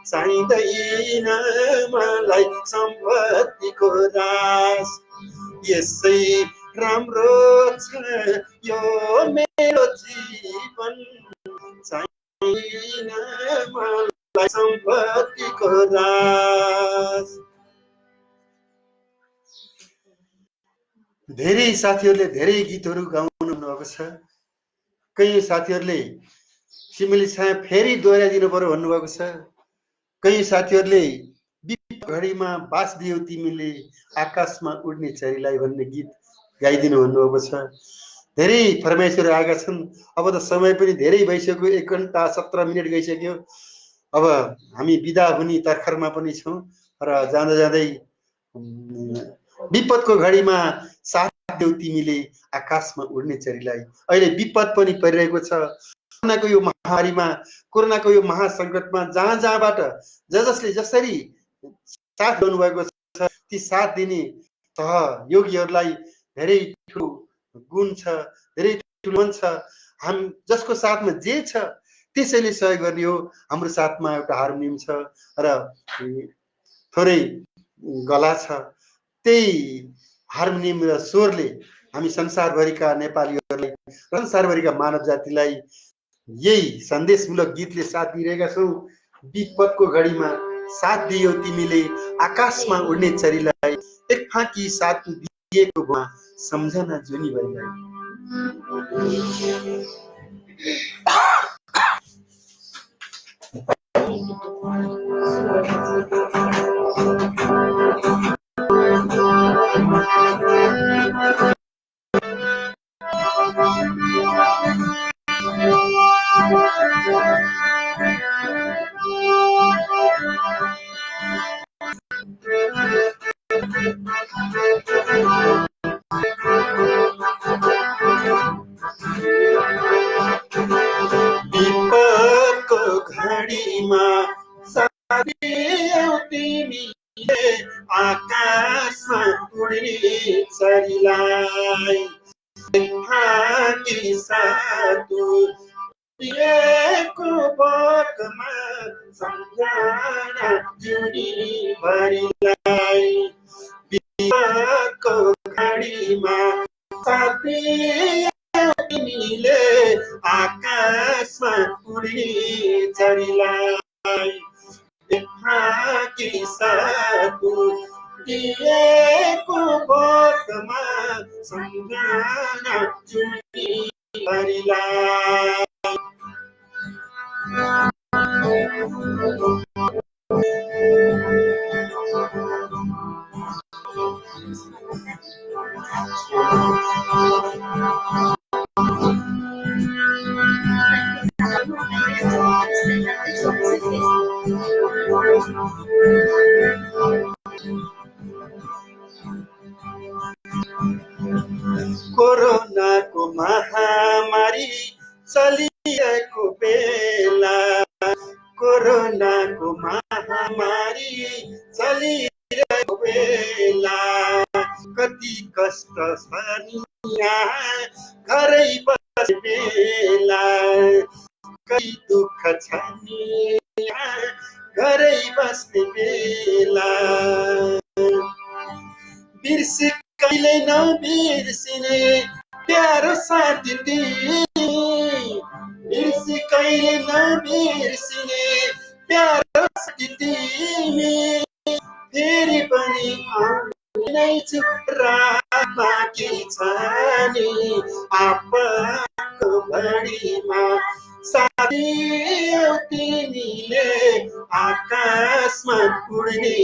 चाहिँदैन मलाई सम्पत्तिको रास यसै राम्रो छ यो मेरो जीवन चाहिँदैन मलाई सम्पत्तिको रास धेरै साथीहरूले धेरै गीतहरू गाउनु भएको छ कयौं साथीहरूले सिमली छाया फेरि दोहोऱ्याइदिनु पर्यो भन्नुभएको छ कयौं साथीहरूले विपद घडीमा बास दियौ तिमीले आकाशमा उड्ने चरीलाई भन्ने गीत गाइदिनु भन्नुभएको छ धेरै फरमाइसहरू आएका छन् अब त समय पनि धेरै भइसक्यो 1 घण्टा 17 मिनट गइसक्यो अब हामी बिदा हुने तर्खरमा पनि छौं र जाँदा जाँदै विपदको घडीमा साथ देऊ तिमीले आकाशमा उड्ने चरीलाई अहिले विपद पनि परिरहेको छ कोरोनाको यो महामारीमा कोरोनाको यो महासंकटमा जहाँ जहाँबाट जसले जसरी साथ गर्नुभएको छ ती साथ दिने सहयोगीहरूलाई धेरै ठुलो गुण छ धेरै ठुलो मन छ हम जसको साथमा जे छ त्यसैले सहयोग गर्ने हो हाम्रो साथमा एउटा हार्मोनियम छ र थोरै गला छ त्यही हार्मोनियम र स्वरले हामी संसारभरिका नेपालीहरूलाई संसारभरिका मानव जातिलाई यही सन्देशमूलक गीतले साथ दिइरहेका छौं विपदको घडीमा साथ दियो तिमीले आकाशमा उड्ने चरीलाई एक फाकी साथ दिएको भुवा सम्झना जुनी भइलाई विपदको घडीमा साथ दियौ तिमीले आकाशमा उड्ने चरीलाई फाकी साथ दिएको बगमा सम्झना जुनी भरिलाई विपदको घडीमा साथ दियौ तिमीले आकाशमा उड्ने चरीलाई फाकी साथ दिएको भोटमा सम्झना जुनीभरिलाई। कोरोनाको महामारी चलिरहेको बेला, कोरोनाको महामारी चलिरहेको बेला, कति कष्ट छ नि यहाँ घरै बसे बेला, कति दुःख छ नि यहाँ घरै बस्ने बेला। बिर्सी कहिले नबिर्सिने प्यारो साथी तिमी, बिर्सी कहिले नबिर्सिने प्यारो साथी तिमी, फेरि पनि आउने छु रात बाँकी छ नि आफूको घडीमा। साथी तिमीले आकाशमा उड्ने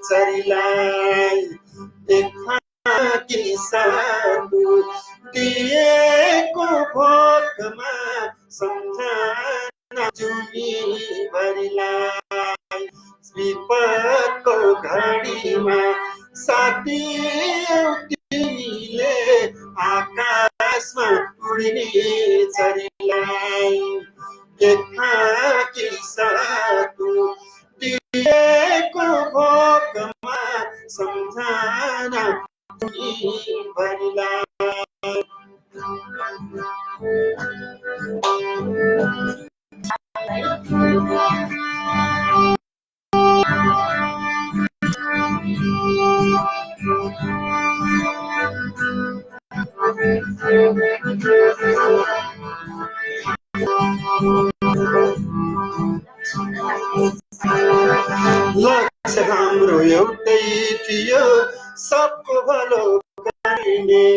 चरीलाई कि साधु दिएको भोकमा सम्झना जुनीभरिलाई। विपदको घडीमा साथी तिमीले आकाशमा उड्ने चरीलाई कि साधु दिएको भोकमा सम्झना जुनीभरिलाई। लक्ष्य हाम्रो एउटै थियो सबको भलो गर्ने,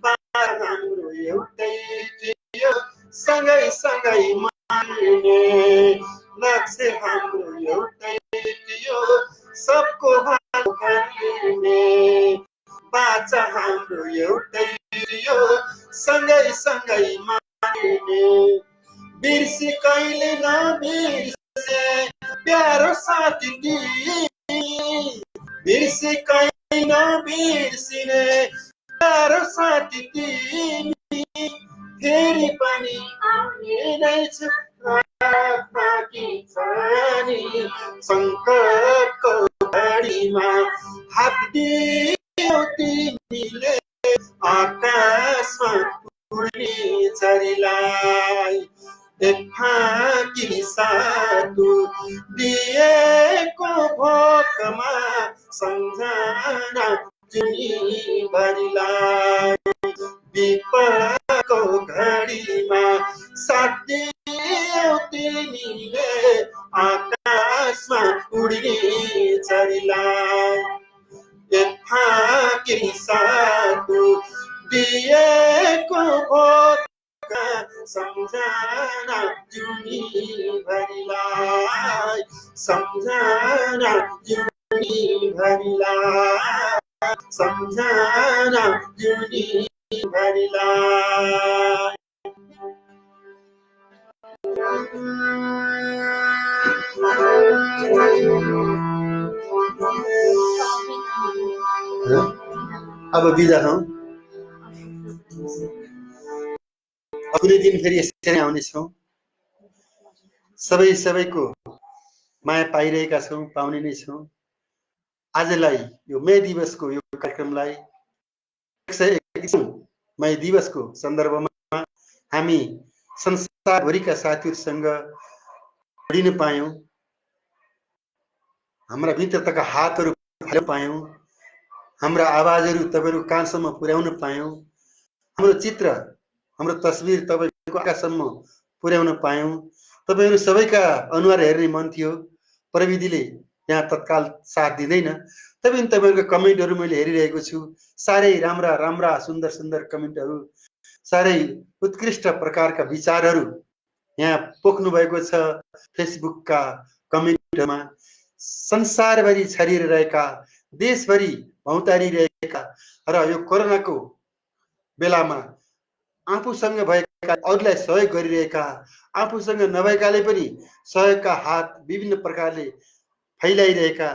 हाम्रो एउटै थियो सँगै सँगै मान्ने। लक्ष्य हाम्रो एउटै थियो सबको भलो गर्ने, बाचा हाम्रो एउटै थियो सँगै सँगै मान्ने। बिर्सी कहिले नबिर्से प्यारो साथी तिमी, बिर्सी कहिले नबिर्सिने प्यारो साथी तिमी, फेरि पनि आउने नै छु रात बाँकी छ नि सङ्कटको घडीमा। हात दियो तिमीले आकाशमा उड्ने चरीलाई कि साधु दिएको भोकमा सम्झना जुनीभरिलाई। विपदको घडीमा साथ दियो तिमीले आकाशमा उड्ने चरीलाई कि साधु दिएको भोकमा सम्झना जुनीभरिलाई, सम्झना जुनीभरिलाई, सम्झना जुनीभरिलाई। अब बिदा हौ, कुनै दिन फेरि यसरी आउनेछौँ। सबैको माया पाइरहेका छौँ, पाउने नै छौँ। आजलाई यो मे दिवसको यो कार्यक्रमलाई 121 मे दिवसको सन्दर्भमा हामी संसारभरिका साथीहरूसँग जोडिन पायौँ, हाम्रा मित्रताका हातहरू थाल्न पायौँ, हाम्रा आवाजहरू तपाईहरुको कानसम्म पुर्याउन पायौँ, हाम्रो चित्र हाम्रो तस्बिर तपाईको आँखासम्म पुर्याउन पायौँ। तपाईहरु सबैका अनुहार हेर्ने मन थियो, प्रविधिले यहाँ तत्काल साथ दिँदैन, तपाईहरुको कमेन्टहरु मैले हेरिरहेको छु। सारै राम्रा राम्रा सुन्दर सुन्दर कमेन्टहरु, सारै उत्कृष्ट प्रकारका विचारहरु यहाँ पोख्नु भएको छ फेसबुकका कमेन्टमा। संसारभरि छरिरहेका, देशभरि भौतारिरहेका र यो कोरोनाको बेलामा आफूसँग भएका अरूलाई सहयोग गरिरहेका, आफूसँग नभएकाले पनि सहयोगका हात विभिन्न प्रकारले फैलाइरहेका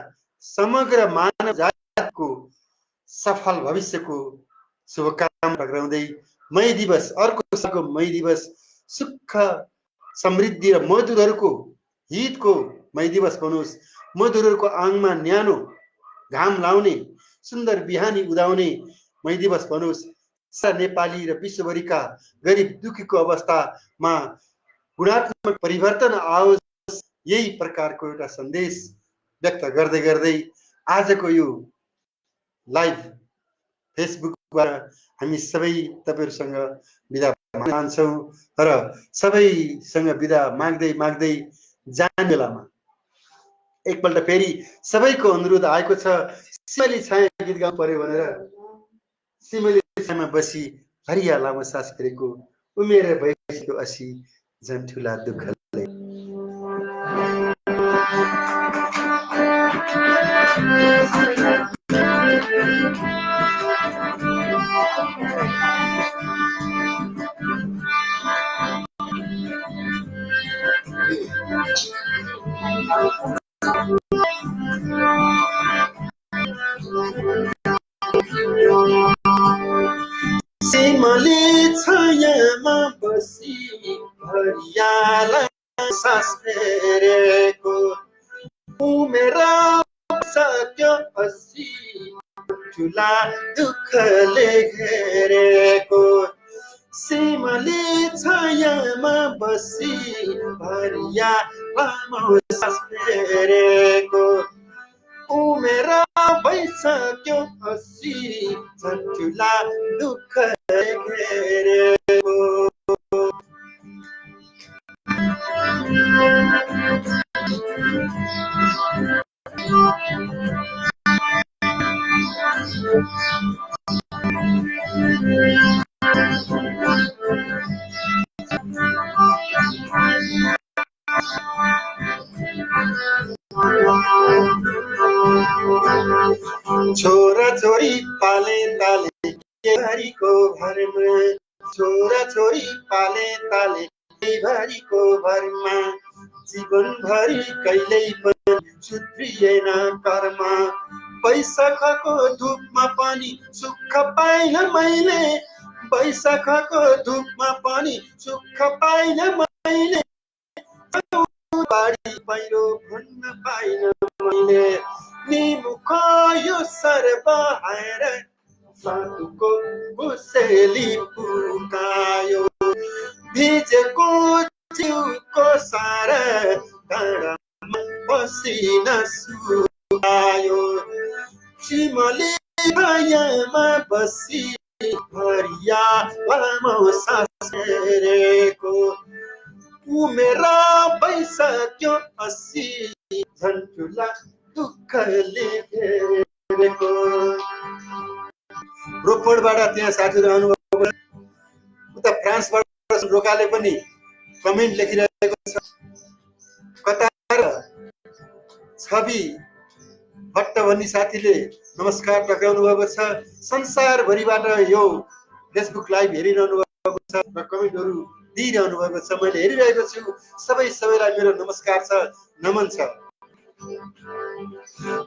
समग्र मानव जातिको सफल भविष्यको शुभकामना गराउँदै मई दिवस, अर्को सालको मई दिवस सुख समृद्धि र मजदुरहरूको हितको मई दिवस बनोस्। मजदुरहरूको आङमा न्यानो घाम लाउने, सुन्दर बिहानी उदाउने मई दिवस बनोस्। नेपाली र विश्वभरिका गरिब दुखीको अवस्थामा गुणात्मक परिवर्तन आओस्, यही प्रकारको एउटा सन्देश व्यक्त गर्दै गर्दै आजको यो लाइभ फेसबुकबाट हामी सबै तपाईहरुसँग बिदा माग्छौं र सबैसँग बिदा माग्दै माग्दै जाने बेलामा एकपल्ट फेरि सबैको अनुरोध आएको छ, सिमली छाया गीत गाउँ पर्यो भनेर। सिमली छायामा बसी हरिया लामो सास फेरेको, उमेर भइसक्यो 80 झन् ठुला दुःखले। सिमली छायामा बसी हरियालाई सास फेरेको, उमेर सक्यो 80 ठुला दुःखले घेरेको। सिमली छायामा बसी हरियालाई सास फेरेको, उमेर भइसक्यो 80 झन् ठुला दुःखले घेरेको। छोरा छोरी पाले ताले के भरिको भरमा, छोरा छोरी पाले ताले के भरिको भरमा, जीवनभरि कहिल्यै पनि सुध्रिएन कर्म। वैशाखको धुपमा पनि सुख पाइन मैले, वैशाखको धुपमा पनि सुख पाइन मैले, बाढी पहिरो भन्न पाइन मैले। निमुख यो सर्वहाएर साधुको मुसेली पुकायो, भिजेको जिउको सारा डाँडामा पसिना सुकायो। सिमली छायामा बसी हरिया लामो सास फेरेको, उमेर भइसक्यो 80 झन् ठुला दुःखले घेरेको। रोपडबाट त्यहाँ साथीहरु आउनुभयो, उता फ्रान्सबाट रोकाले पनि कमेन्ट लेखिरहेको छ। कतार छवि भट्ट भन्ने साथीले नमस्कार टक्राउनु भएको छ। संसारभरिबाट यो फेसबुक लाइभ हेरिरहनु भएको छ र कमेन्टहरु दिइरहनु भएको छ, मैले हेरिरहेको छु। सबैलाई मेरो नमस्कार छ, नमन छ।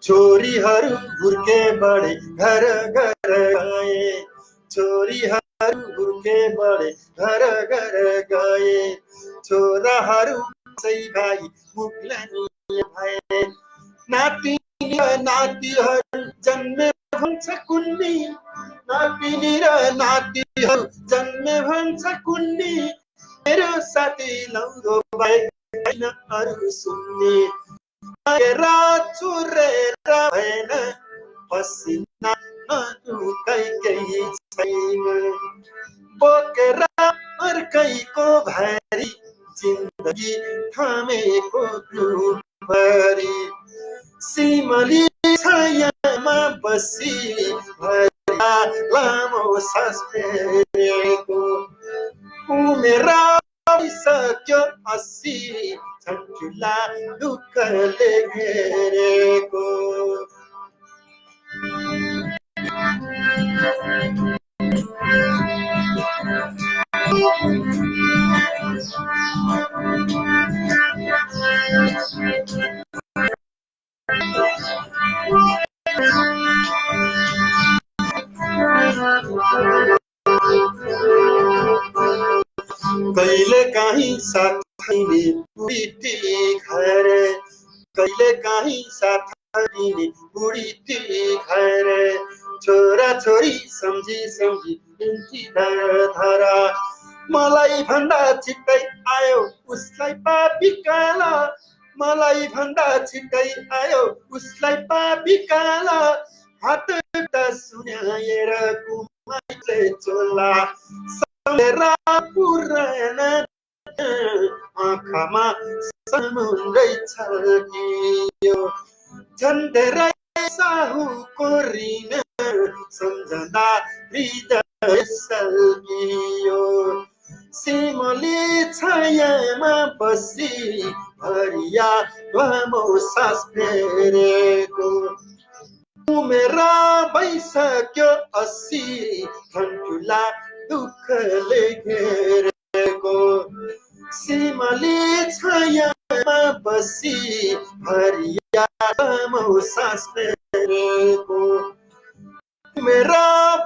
छोरीहरु हुर्के बढे घर घर गए, छोरीहरु हुर्के बढे घर घर गए, छोराहरु सही भाइ मुक्लानी भए। नातिनी र नातिहरु जन्मे भन्छ कुन्नी, नातिनी र नातिहरु जन्मे भन्छ कुन्नी, मेरो साथी लौरो भएन अरु सुन्ने। रात चुरेर भएन पसिना नदुखै केही छैन, बोकेर अर्कैको भारी जिन्दगी थामेको भरि। सिमली छाया बसी भरिया लामो सास फेरेको उमेर सक्यो 80 ठुला दुःखले घेरेको कहिले काहीँ साथीले बुढी खाएर कहिले काहीँ साथीले बुढी खाएर छोरा छोरी सम्झी सम्झी हिँड्थी धारा मलाई भन्दा छिट्टै आयो उसलाई पापी काला मलाई भन्दा छिट्टै आयो उसलाई पापी काला हातटा सुनाएर कुमाईले चोला सम्झेरा पुराना आँखामा समुद्रै छल्कियो झन्डेरै साहुको ऋण सम्झँदा हृदय सल्कियो सिमली छायामा बसी भरिया लामो सास फेरेको उमेर भइसक्यो 80 ठुला दुःखले घेरेको सिमली छायामा बसी भरिया लामो सास फेरेको उमेर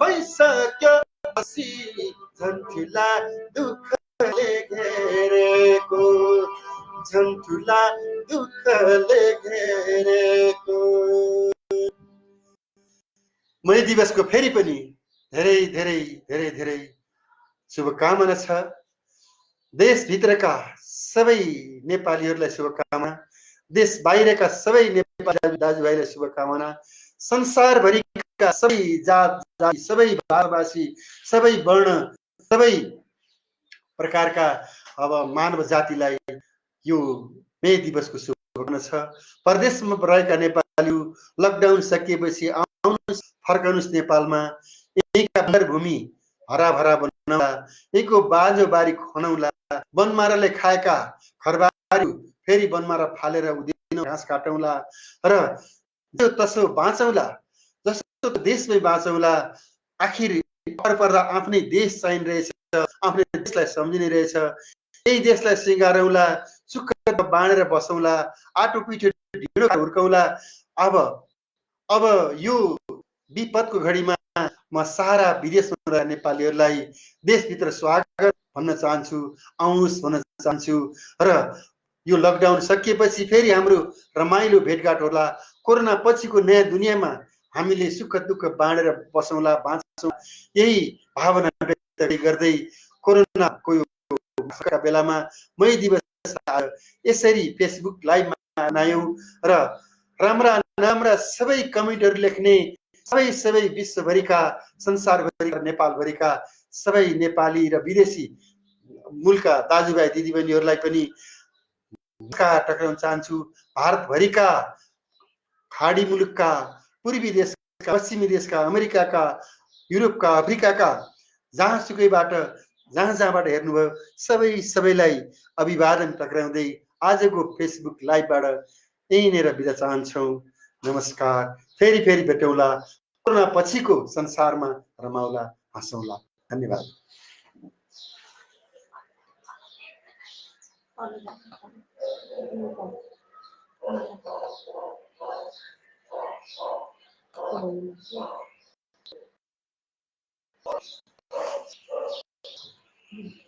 भइसक्यो 80 ठुला दुःखले घेरेको ठुला दुःखले घेरेको मई दिवसको फेरि पनि धेरै धेरै धेरै धेरै शुभकामना छ देशभित्रका सबै नेपालीहरूलाई शुभकामना देश बाहिरका सबै नेपाली दाजुभाइलाई शुभकामना संसारभरिका सबै जात जाति सबै भाषाभाषी सबै वर्ण सबै प्रकारका अब मानव जातिलाई यो मे दिवसको शुभकामना छ परदेशमा रहेका नेपाली लकडाउन सकिएपछि आउनुहोस् फर्कनुहोस् नेपालमा यहीँका भूमि हराभरा बनाउला यहीँको बाँझो बारी खनाउला वनमाराले खाएका खरबारी फेरि वनमारा फालेर उदिनो घाँस काटौला र जो तसो बाँचौला जस्तो देशमै बाँचौला आखिर पर्दा आफ्नै देश चाहिरहेछ आफ्नै देशलाई सम्झिने रहेछ यही देशलाई सिँगारौला सुख बाँडेर बसौला आटो पिठो ढिँडो हुर्कौला अब यो विपदको घडीमा म सारा विदेशमा रहेका नेपालीहरूलाई देशभित्र स्वागत भन्न चाहन्छु आउनुहोस् भन्न चाहन्छु र यो लकडाउन सकिएपछि फेरि हाम्रो रमाइलो भेटघाट होला कोरोना पछिको नयाँ दुनियाँमा हामीले सुख दुःख बाँडेर बसौँला बाँच्छौँ यही भावना व्यक्त गर्दै कोरोनाको यो बेलामा मई दिवस यसरी फेसबुक लाइभमा आयौँ र राम्रा नाम्रा सबै कमेन्टहरू लेख्ने सबै विश्वभरिका संसारभरिका नेपालभरिका सबै नेपाली र विदेशी मूलका दाजुभाइ दिदीबहिनीहरूलाई पनि टक्राउन चाहन्छु भारतभरिका खाडी मुलुकका पूर्वी देशका पश्चिमी देशका अमेरिकाका युरोपका अफ्रिकाका जहाँसुकैबाट जहाँबाट हेर्नुभयो सबैलाई अभिवादन टक्राउँदै आजको फेसबुक लाइभबाट यहीँनिर बिदा चाहन्छौँ नमस्कार फेरि भेटौँला कोरोना पछिको संसारमा रमाउला हाँसौँला धन्यवाद